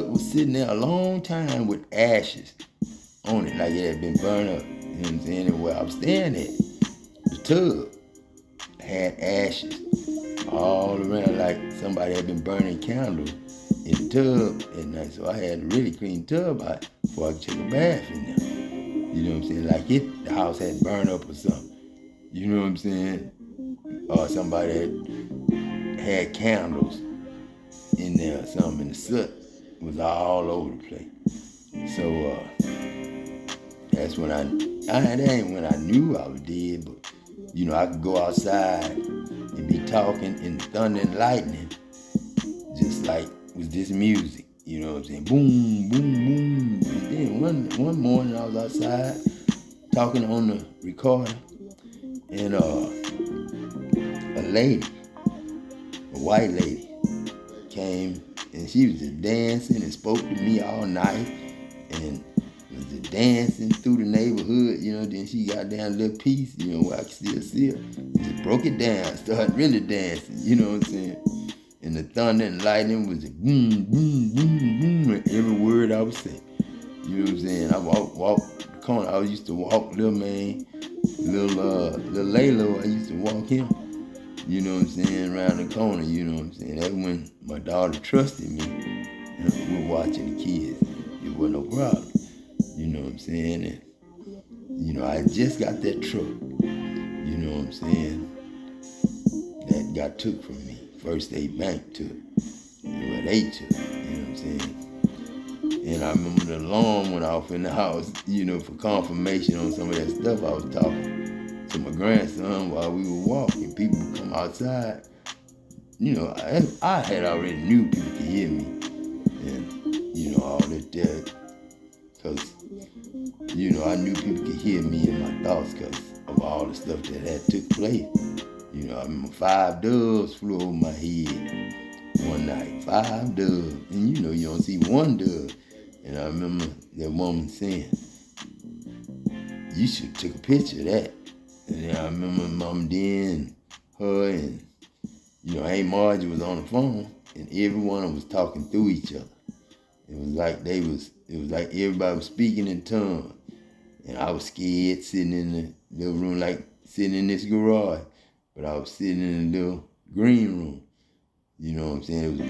was sitting there a long time with ashes on it, like it had been burned up. You know what I'm saying? And where I was staying at, the tub had ashes all around, like somebody had been burning candles in the tub at night. So I had to really clean the tub out before I could take a bath in there. You know what I'm saying? Like the house had burned up or something. You know what I'm saying? Or somebody had candles in there or something, and the soot was all over the place. So that's when that ain't when I knew I was dead, but I could go outside and be talking in thunder and lightning, just like with this music, you know what I'm saying? Boom, boom, boom. And then one morning I was outside talking on the recorder, and a white lady, came, and she was just dancing and spoke to me all night, and was just dancing through the neighborhood, then she got down a little piece, where I could still see her. Just broke it down, started really dancing, you know what I'm saying? And the thunder and lightning was just boom, boom, boom, boom, and every word I was saying. You know what I'm saying? I walked the corner. I used to walk little man, little Laylo, I used to walk him. You know what I'm saying, around the corner, you know what I'm saying. That's when my daughter trusted me, and we were watching the kids. It wasn't no problem, you know what I'm saying. And, I just got that truck, you know what I'm saying, that got took from me. First State Bank took, they took, you know what I'm saying. And I remember the alarm went off in the house, for confirmation on some of that stuff I was talking to my grandson while we were walking. People would come outside. I had already knew people could hear me. And, all that there. Because, I knew people could hear me in my thoughts because of all the stuff that had took place You know, I remember 5 doves flew over my head one night. 5 doves. And you know, you don't see one dove. And I remember that woman saying, you should take a picture of that. And then I remember Mom Dan, her, and, you know, Aunt Margie was on the phone, and everyone was talking through each other. It was like everybody was speaking in tongues. And I was scared sitting in the little room, like sitting in this garage. But I was sitting in the little green room. You know what I'm saying? It was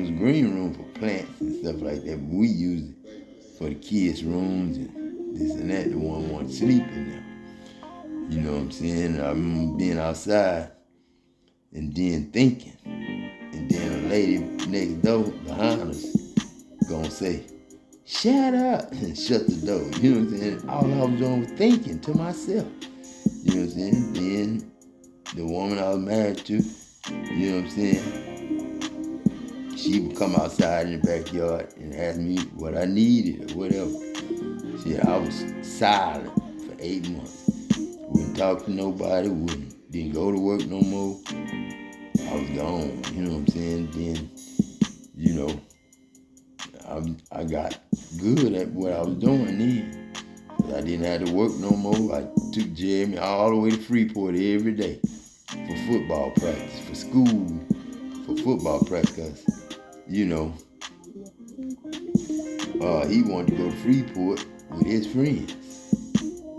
a green room for plants and stuff like that. But we used it for the kids' rooms and this and that. The one wanted to sleep in there. You know what I'm saying? I remember being outside and then thinking. And then a lady next door behind us gonna say, shut up, and shut the door. You know what I'm saying? All I was doing was thinking to myself. You know what I'm saying? Then the woman I was married to, you know what I'm saying? She would come outside in the backyard and ask me what I needed or whatever. See, I was silent for 8 months. Wouldn't talk to nobody, didn't go to work no more. I was gone, you know what I'm saying? Then, you know, I got good at what I was doing then. I didn't have to work no more. I took Jeremy all the way to Freeport every day for football practice, for school, for football practice. You know, he wanted to go to Freeport with his friends.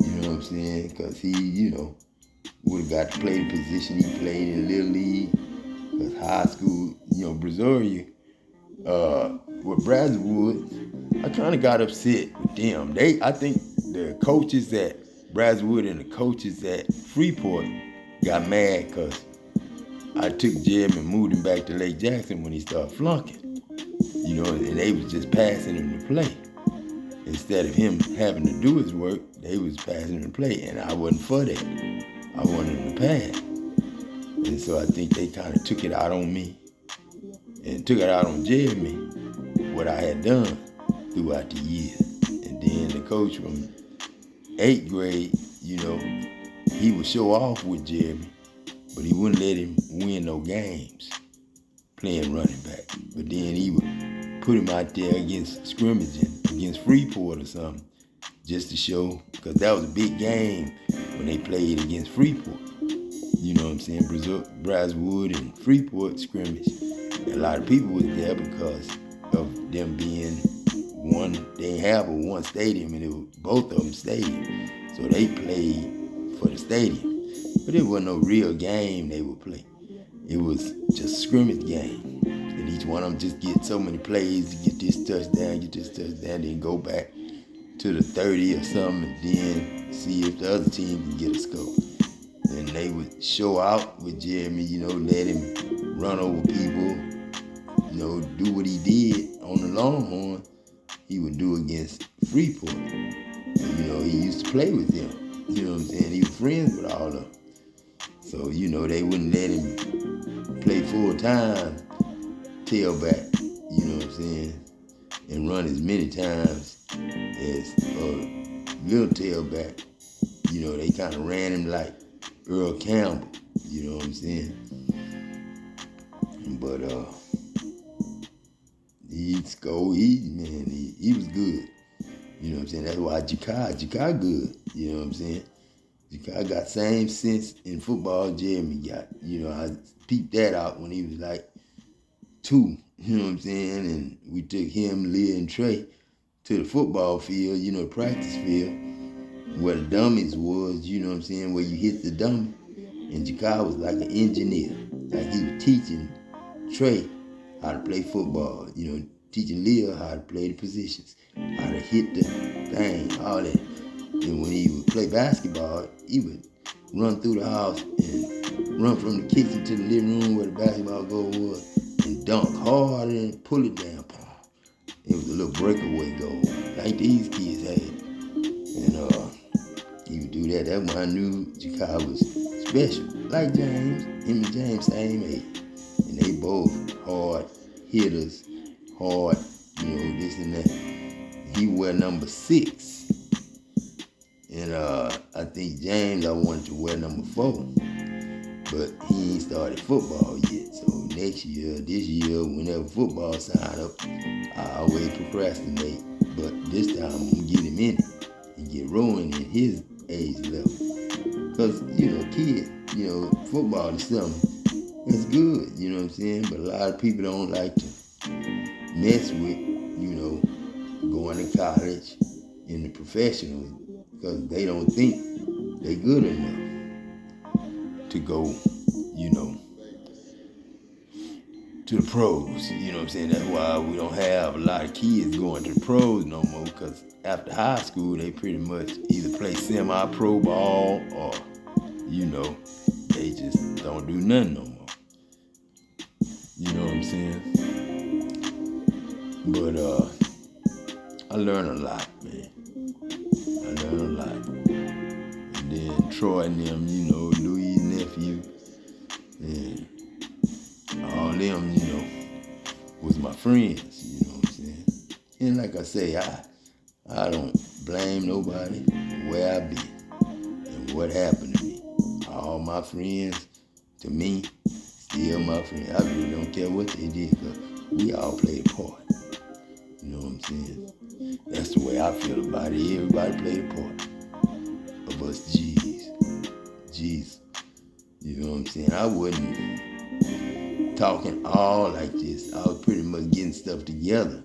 You know what I'm saying? Because he, you know, would have got to play the position he played in Little League. Because high school, you know, Brazoria, with Braswood, I kind of got upset with them. I think the coaches at Braswood and the coaches at Freeport got mad because I took Jim and moved him back to Lake Jackson when he started flunking. You know, and they was just passing him to play. Instead of him having to do his work, they was passing him to play, and I wasn't for that. I wanted him to pass. And so I think they kind of took it out on me and took it out on Jeremy, what I had done throughout the years. And then the coach from 8th grade, you know, he would show off with Jeremy, but he wouldn't let him win no games playing running back. But then he would put him out there against scrimmaging, against Freeport or something, just to show, because that was a big game when they played against Freeport. You know what I'm saying? Braswood and Freeport scrimmage. And a lot of people was there because of them being one. They didn't have one stadium, and it was both of them stadiums. So they played for the stadium. But it wasn't no real game they would play. It was just a scrimmage game. And each one of them just get so many plays to get this touchdown, then go back to the 30 or something, and then see if the other team can get a score. And they would show out with Jeremy, you know, let him run over people, you know, do what he did on the Longhorn, he would do against Freeport. You know, he used to play with them. You know what I'm saying? He was friends with all of them. So, you know, they wouldn't let him play full-time tailback, you know what I'm saying, and run as many times as little tailback. You know, they kind of ran him like Earl Campbell, you know what I'm saying? But he scored, he was good. You know what I'm saying? That's why Jakai good, you know what I'm saying? Jakai got same sense in football Jeremy got. You know, I peeped that out when he was like 2, you know what I'm saying? And we took him, Leah, and Trey to the football field, you know, the practice field, where the dummies was, you know what I'm saying, where you hit the dummy. And Jakai was like an engineer. Like he was teaching Trey how to play football, you know, teaching Leah how to play the positions, how to hit the thing, all that. And when he would play basketball, he would run through the house and run from the kitchen to the living room where the basketball goal was and dunk hard and pull it down. It was a little breakaway goal, like these kids had. And he would do that. That's when I knew Jakai was special. Like James, him and James same age. And they both hard hitters, hard, you know, this and that. He wear number 6. And I think James, I wanted to wear number 4. but he ain't started football yet. So this year, whenever football sign up, I always procrastinate. But this time I'm gonna get him in it and get rolling in his age level. Cause kids, football is something that's good. You know what I'm saying? But a lot of people don't like to mess with, going to college in the professionals because they don't think they good enough to go, to the pros. You know what I'm saying? That's why we don't have a lot of kids going to the pros no more, because after high school, they pretty much either play semi-pro ball or, they just don't do nothing no more. You know what I'm saying? But I learned a lot, man. I learned a lot. And then Troy and them, Louis' nephew, and all them, was my friends, you know what I'm saying? And like I say, I don't blame nobody where I been and what happened to me. All my friends, to me, still my friends. I really don't care what they did, because we all played a part. You know what I'm saying? That's the way I feel about it. Everybody played a part of us G's. You know what I'm saying? I wasn't talking all like this. I was pretty much getting stuff together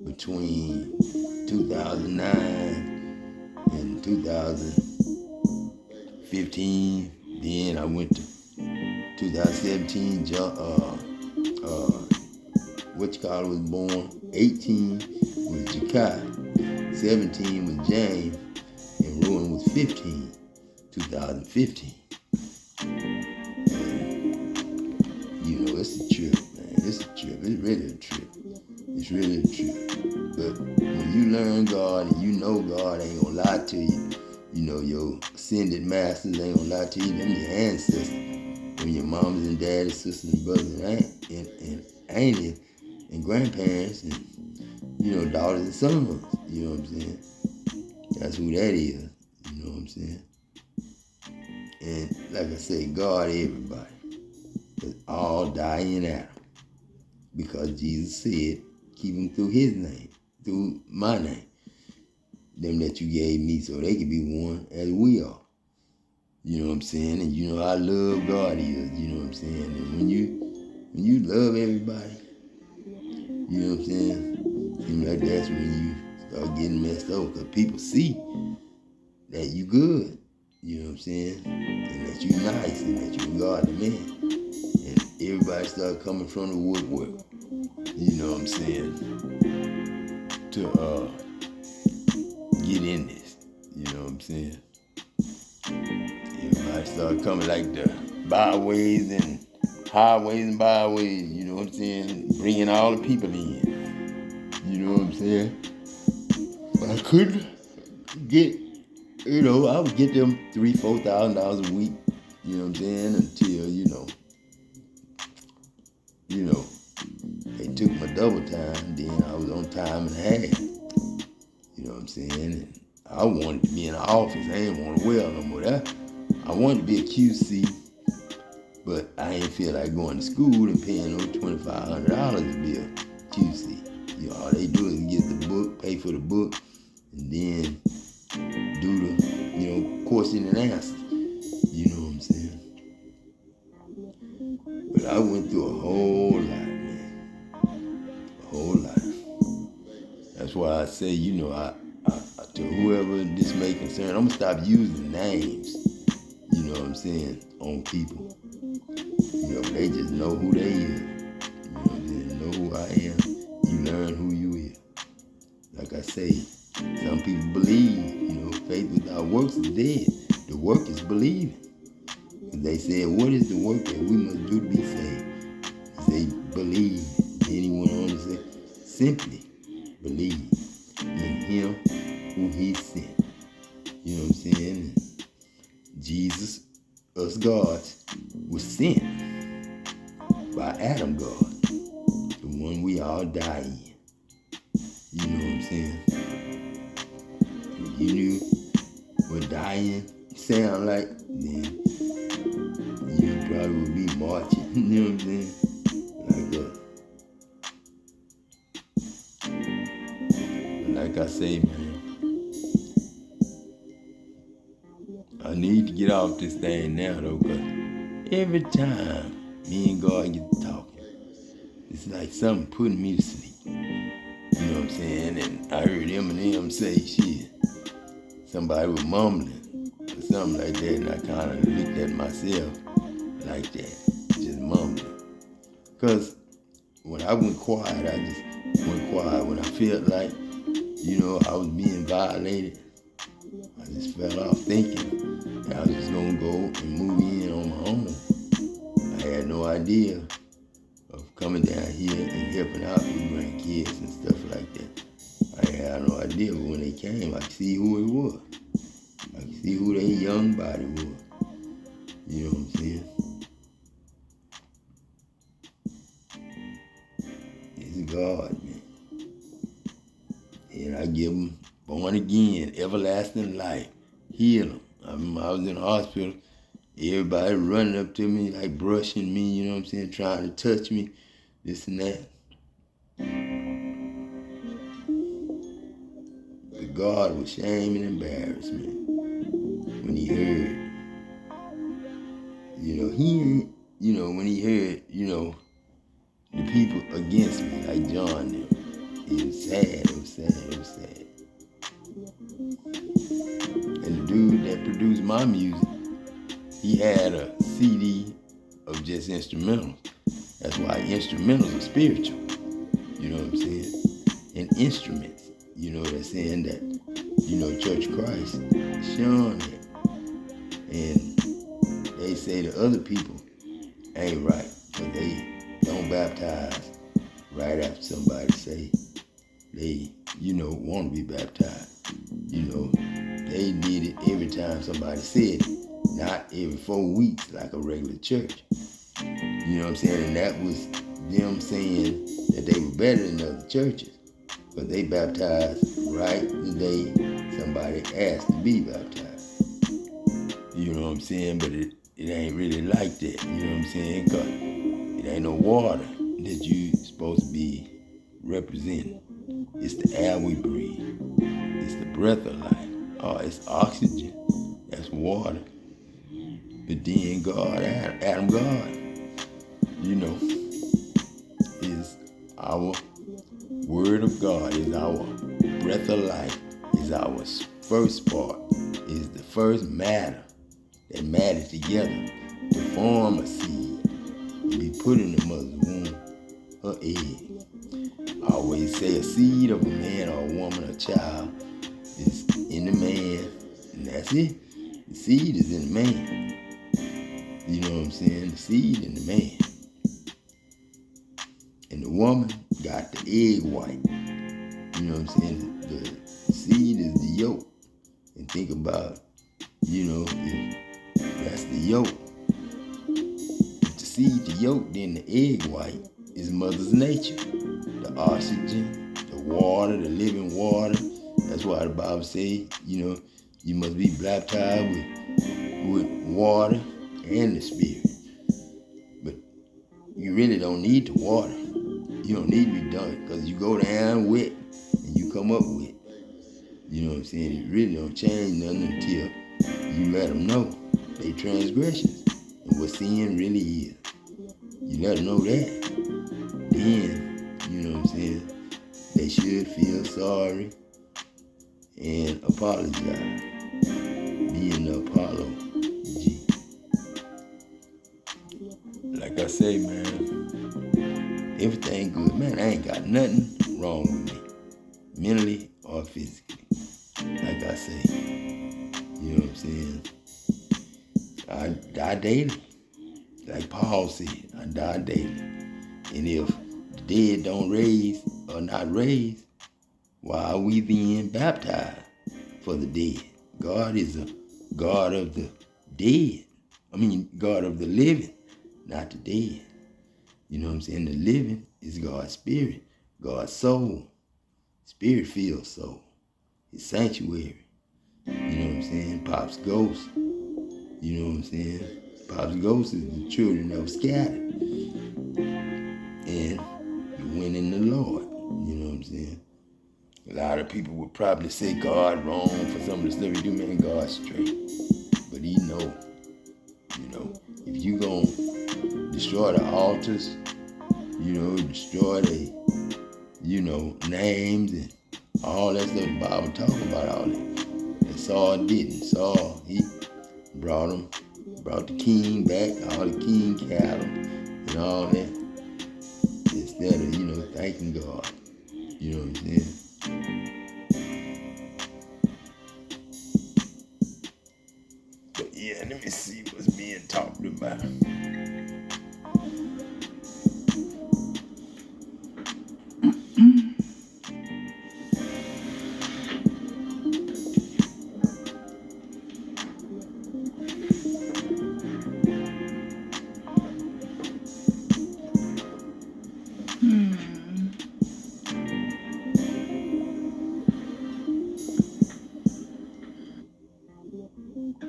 between 2009 and 2015. Then I went to 2017. Was born. 18 was Jakai. 17 was James. And Rowan was 15. 2015. It's a trip, man. It's a trip. It's really a trip. It's really a trip. But when you learn God and you know God ain't gonna lie to you, your ascended masters ain't gonna lie to you, them your ancestors, them your mamas and daddies, sisters and brothers and aunties and grandparents and, daughters and sons. You know what I'm saying? That's who that is. You know what I'm saying? And like I say, God everybody. But all die in Adam. Because Jesus said, keep them through his name, through my name. Them that you gave me, so they can be one as we are. You know what I'm saying? And how love God is, you know what I'm saying? And when you love everybody, you know what I'm saying? Seems like that's when you start getting messed up, because people see that you good, you know what I'm saying? And that you nice, and that you God the man. And everybody start coming from the woodwork, you know what I'm saying, to get in this, you know what I'm saying? Everybody start coming like the byways and highways and byways, you know what I'm saying, bringing all the people in, you know what I'm saying? But I couldn't get, I would get them $3,000-$4,000 a week, you know what I'm saying, until, they took my double time, then I was on time and a half. You know what I'm saying? And I wanted to be in the office. I ain't want to wear no more. I wanted to be a QC, but I ain't feel like going to school and paying those $2,500 to be a QC. All they do is get the book, pay for the book, and then do the, question and answer. You know what I'm saying? But I went through a whole lot, man. A whole lot. That's why I say, I to whoever this may concern, I'm going to stop using names, you know what I'm saying, on people. They just know who they is. You know what I'm saying? Know who I am. You learn who you is. Like I say, some people believe, faith without works is dead. The work is believing. They said, what is the work that we must do to be saved? He said, believe. Then he went on to say, simply believe in him who he sent. You know what I'm saying? And Jesus, us gods, was sent by Adam God, the one we all die in. You know what I'm saying? If you knew what dying sound like, then you probably would be marching, you know what I'm saying? Like I say, man, I need to get off this thing now though, cause every time me and God get to talking, it's like something putting me to sleep. You know what I'm saying? And I heard Eminem say shit. Somebody was mumbling or something like that, and I kind of looked at myself like that, just mumbling. Cause when I went quiet, I just went quiet. When I felt like, I was being violated, I just fell off thinking that I was just gonna go and move in on my own. I had no idea of coming down here and helping out with grandkids and stuff like that. I had no idea, but when they came, I could see who it was. I could see who their young body was. You know what I'm saying? It's God, man. And I give them born again, everlasting life, heal them. I remember I was in the hospital, everybody running up to me, like brushing me, you know what I'm saying, trying to touch me, this and that. But God was shame and embarrassment when he heard, when he heard, the people against me, like John them. It was sad. And the dude that produced my music, he had a CD of just instrumentals. That's why instrumentals are spiritual. You know what I'm saying? And instruments, they're saying that, Church of Christ showing it. And they say the other people ain't right, but they don't baptize right after somebody say they, want to be baptized. They did it every time somebody said it, not every 4 weeks like a regular church. You know what I'm saying? And that was them saying that they were better than other churches, but they baptized right the day somebody asked to be baptized. You know what I'm saying? But it ain't really like that. You know what I'm saying? Because it ain't no water that you supposed to be representing. It's the air we breathe. It's the breath of life. Oh, it's oxygen. That's water. But then God, Adam God, is our word of God, is our breath of life, is our first spark, is the first matter that mattered together to form a seed and be put in the mother's womb, her egg. I always say a seed of a man or a woman or child is in the man, and that's it. The seed is in the man. You know what I'm saying? The seed in the man. And the woman got the egg white. You know what I'm saying? The seed is the yolk. And think about, if that's the yolk. If the seed, the yolk, then the egg white is mother's nature. The oxygen, the water, the living water. That's why the Bible says, you must be baptized with water and the Spirit. But you really don't need the water. You don't need to be done, because you go down wet and you come up wet. You know what I'm saying? It really don't change nothing until you let them know they transgressions and what sin really is. You let them know that. Then, you know what I'm saying, they should feel sorry and apologize. Being the apology. Like I say, man, everything good. Man, I ain't got nothing wrong with me, mentally or physically. Like I say, you know what I'm saying? I die daily. Like Paul said, I die daily. And if the dead don't raise or not raised, why are we being baptized for the dead? God is a God of the dead. God of the living, not the dead. You know what I'm saying? The living is God's spirit, God's soul. Spirit-filled soul. His sanctuary. You know what I'm saying? Pop's ghost. You know what I'm saying? Pops Ghost is the children that were scattered. And you went in the Lord. You know what I'm saying? A lot of people would probably say God wrong for some of the stuff he do, man, God straight. But he know, if you gonna destroy the altars, destroy the, names and all that stuff, the Bible talking about all that. And Saul didn't. Saul, he brought the king back, all the king cattle and all that. Instead of, thanking God. You know what I'm saying? But yeah, let me see what's being talked about.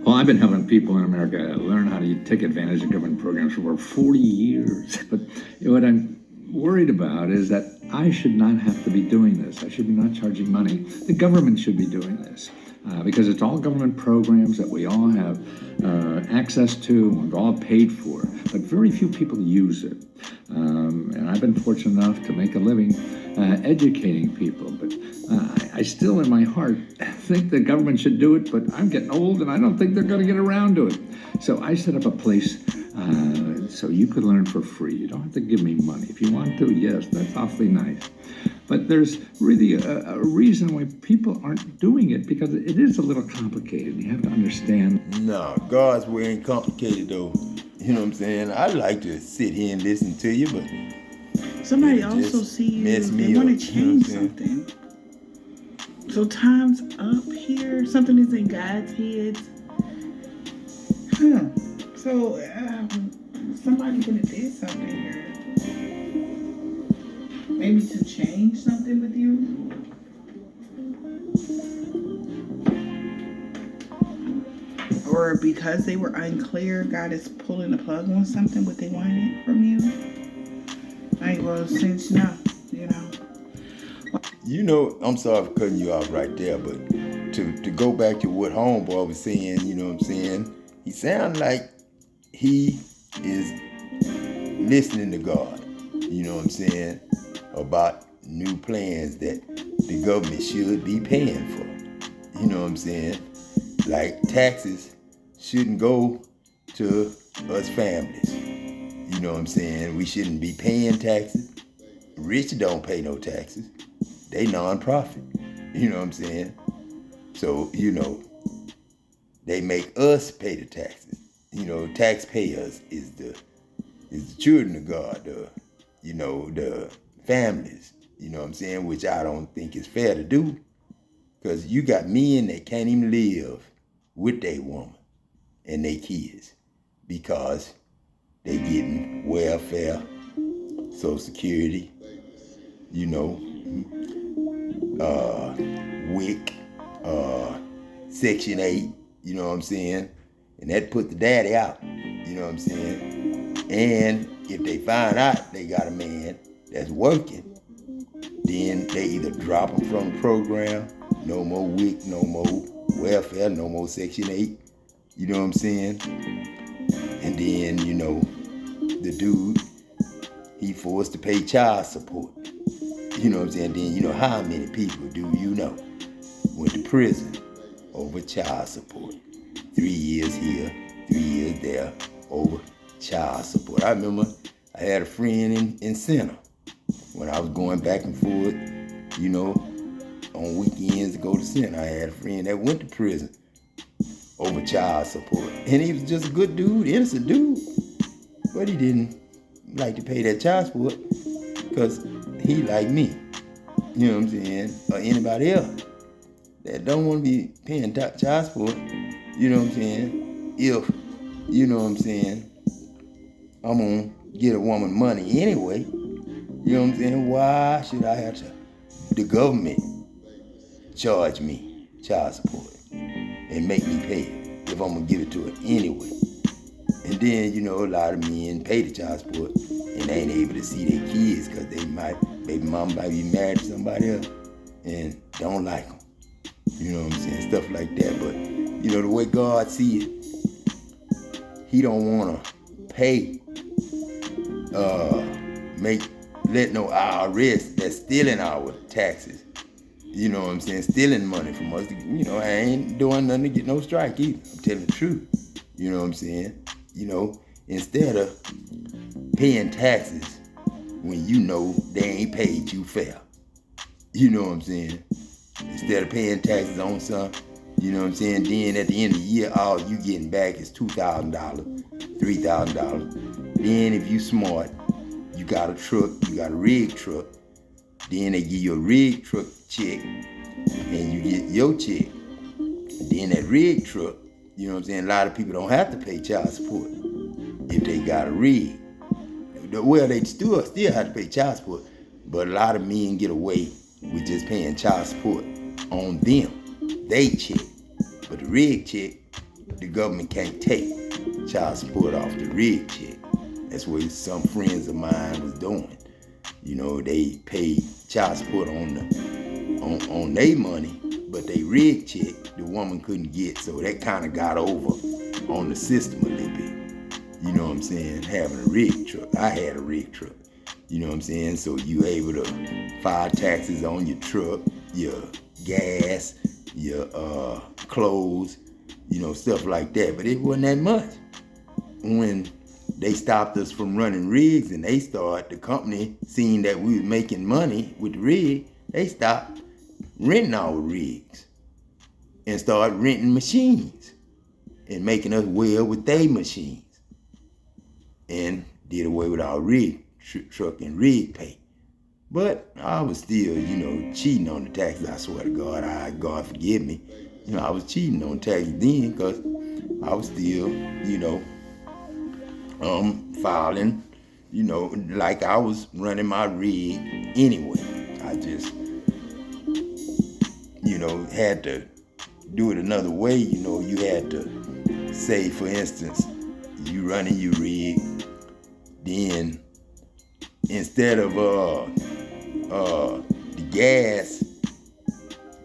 Well, I've been helping people in America learn how to take advantage of government programs for over 40 years. But what I'm worried about is that I should not have to be doing this. I should be not charging money. The government should be doing this because it's all government programs that we all have access to and we've all paid for, but very few people use it. And I've been fortunate enough to make a living educating people, but I still in my heart think the government should do it, but I'm getting old and I don't think they're going to get around to it. So I set up a place so you could learn for free. You don't have to give me money. If you want to, yes, that's awfully nice. But there's really a reason why people aren't doing it, because it is a little complicated. You have to understand. No, God's way ain't complicated though. You know what I'm saying? I like to sit here and listen to you, but somebody also see you, they want to change something. So time's up here. Something is in God's head. So somebody could have did something here. Maybe to change something with you. Or because they were unclear, God is pulling the plug on something, what they wanted from you. Like, well, since I'm sorry for cutting you off right there, but to go back to what Homeboy was saying, you know what I'm saying? He sounds like he is listening to God, you know what I'm saying, about new plans that the government should be paying for. You know what I'm saying? Like taxes shouldn't go to us families. You know what I'm saying? We shouldn't be paying taxes. Rich don't pay no taxes. They non-profit. You know what I'm saying? So, they make us pay the taxes. Taxpayers is the children of God, the families, you know what I'm saying, which I don't think is fair to do, because you got men that can't even live with their woman and their kids because they getting welfare, Social Security, WIC, Section 8, you know what I'm saying? And that put the daddy out, you know what I'm saying? And if they find out they got a man that's working, then they either drop them from the program, no more WIC, no more welfare, no more Section 8, you know what I'm saying? And then, the dude, he forced to pay child support. You know what I'm saying? Then, how many people do you know went to prison over child support? 3 years here, 3 years there, over child support. I remember I had a friend in Center when I was going back and forth, on weekends to go to Center. I had a friend that went to prison over child support. And he was just a good dude, innocent dude. But he didn't like to pay that child support because he like me. You know what I'm saying? Or anybody else that don't want to be paying child support. You know what I'm saying? If, you know what I'm saying, I'm going to get a woman money anyway. You know what I'm saying? Why should I have to, the government charge me child support and make me pay it if I'm going to give it to her anyway? And then, you know, a lot of men pay the child support and they ain't able to see their kids because baby mama might be married to somebody else and don't like them. You know what I'm saying? Stuff like that. But, you know, the way God see it, he don't want to pay, let no IRS that's stealing our taxes. You know what I'm saying? Stealing money from us. You know, I ain't doing nothing to get no strike either. I'm telling the truth. You know what I'm saying? You know, instead of paying taxes when you know they ain't paid you fair. You know what I'm saying? Instead of paying taxes on some, you know what I'm saying? Then at the end of the year, all you getting back is $2,000, $3,000. Then if you smart, you got a truck, you got a rig truck. Then they give you a rig truck check, and you get your check. And then that rig truck, you know what I'm saying? A lot of people don't have to pay child support if they got a rig. Well, they still have to pay child support, but a lot of men get away with just paying child support on them. They check. But the rig check, the government can't take child support off the rig check. That's what some friends of mine was doing. You know, they paid child support on their money, but they rig check the woman couldn't get, so that kind of got over on the system a little bit. You know what I'm saying? Having a rig truck. I had a rig truck. You know what I'm saying? So you able to file taxes on your truck, your gas, your clothes, you know, stuff like that. But it wasn't that much. When they stopped us from running rigs and the company, seeing that we was making money with the rig, they stopped renting our rigs and started renting machines and making us well with their machines and did away with our rig truck and rig pay. But I was still, you know, cheating on the taxes. I swear to God, God forgive me. You know, I was cheating on taxes then because I was still, you know, filing, you know, like I was running my rig anyway. I just, you know, had to do it another way. You know, you had to say, for instance, you running your rig, then instead of the gas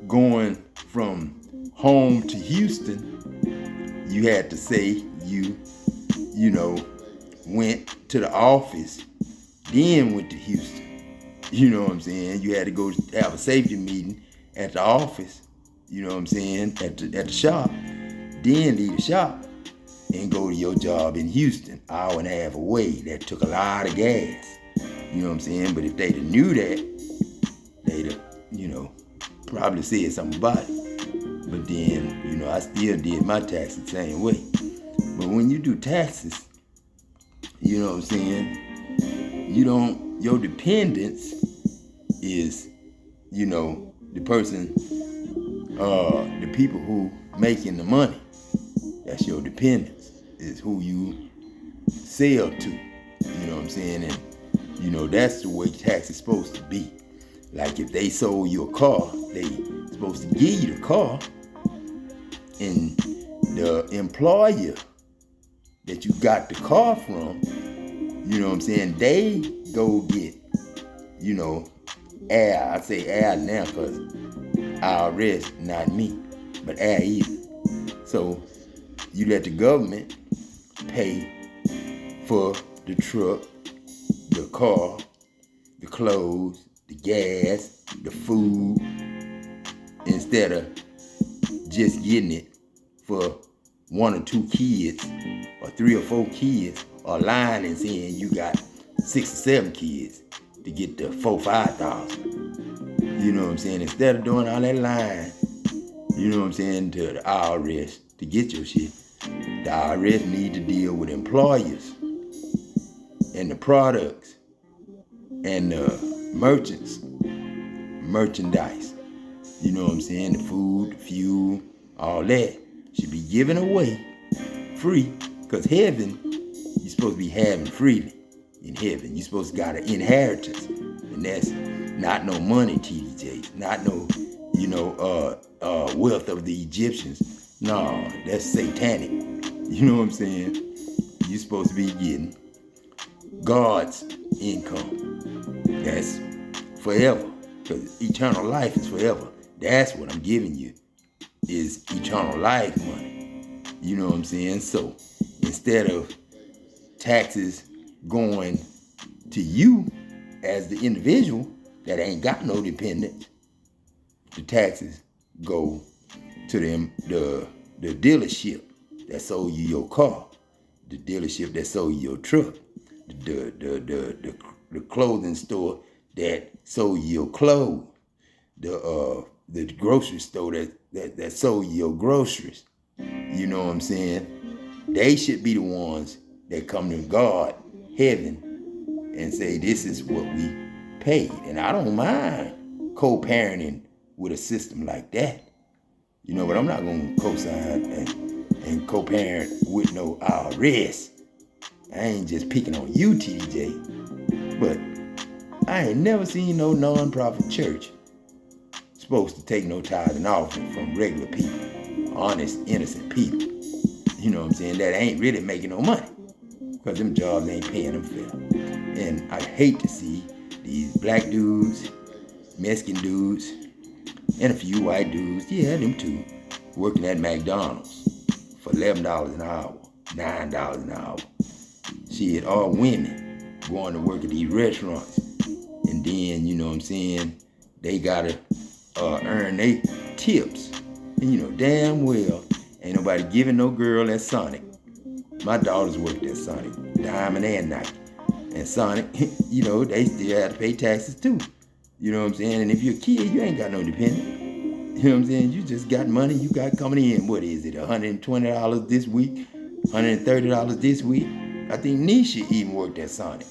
going from home to Houston, you had to say you know, went to the office, then went to Houston. You know what I'm saying? You had to go have a safety meeting at the office, you know what I'm saying, at the shop, then leave the shop and go to your job in Houston, hour and a half away. That took a lot of gas. You know what I'm saying? But if they'd have knew that, they'd have, you know, probably said something about it. But then, you know, I still did my taxes the same way. But when you do taxes, you know what I'm saying, your dependence is, you know, the person, the people who making the money. That's your dependence, is who you sell to. You know what I'm saying? And, you know, that's the way tax is supposed to be. Like if they sold you a car, they supposed to give you the car, and the employer that you got the car from, you know what I'm saying, they go get, you know, air. I say air now because IRS, not me, but air either. So you let the government pay for the truck, the car, the clothes, the gas, the food, instead of just getting it for 1 or 2 kids or 3 or 4 kids, or lying and saying you got 6 or 7 kids to get the 4,000-5,000. You know what I'm saying? Instead of doing all that lying, you know what I'm saying, to the IRS to get your shit, the IRS need to deal with employers and the products and the merchandise. You know what I'm saying? The food, the fuel, all that should be given away free, because heaven, you're supposed to be having freely in heaven. You're supposed to got an inheritance, and that's not no money, TDJ, not no, you know, wealth of the Egyptians. No, that's satanic. You know what I'm saying? you're supposed to be getting God's income. That's forever. Because eternal life is forever. That's what I'm giving you, is eternal life money. You know what I'm saying? So instead of taxes going to you as the individual that ain't got no dependents, the taxes go to them, the dealership that sold you your car, the dealership that sold you your truck, the clothing store that sold you your clothes, the grocery store that sold you your groceries. You know what I'm saying? They should be the ones that come to God, heaven, and say, this is what we paid. And I don't mind co-parenting with a system like that. You know, but I'm not going to co-sign and co-parent with no IRS. I ain't just picking on you, TJ, but I ain't never seen no non-profit church supposed to take no tithe and offering from regular people, honest, innocent people. You know what I'm saying? That ain't really making no money, because them jobs ain't paying them fair. And I hate to see these black dudes, Mexican dudes, and a few white dudes, yeah, them too, working at McDonald's for $11 an hour, $9 an hour. Shit, all women going to work at these restaurants. And then, you know what I'm saying, they gotta earn their tips. And you know damn well, ain't nobody giving no girl at Sonic. My daughters worked at Sonic, Diamond and Nike. And Sonic, you know, they still have to pay taxes too. You know what I'm saying? And if you're a kid, you ain't got no dependent. You know what I'm saying? You just got money you got coming in. What is it, $120 this week? $130 this week? I think Nisha even worked at Sonic.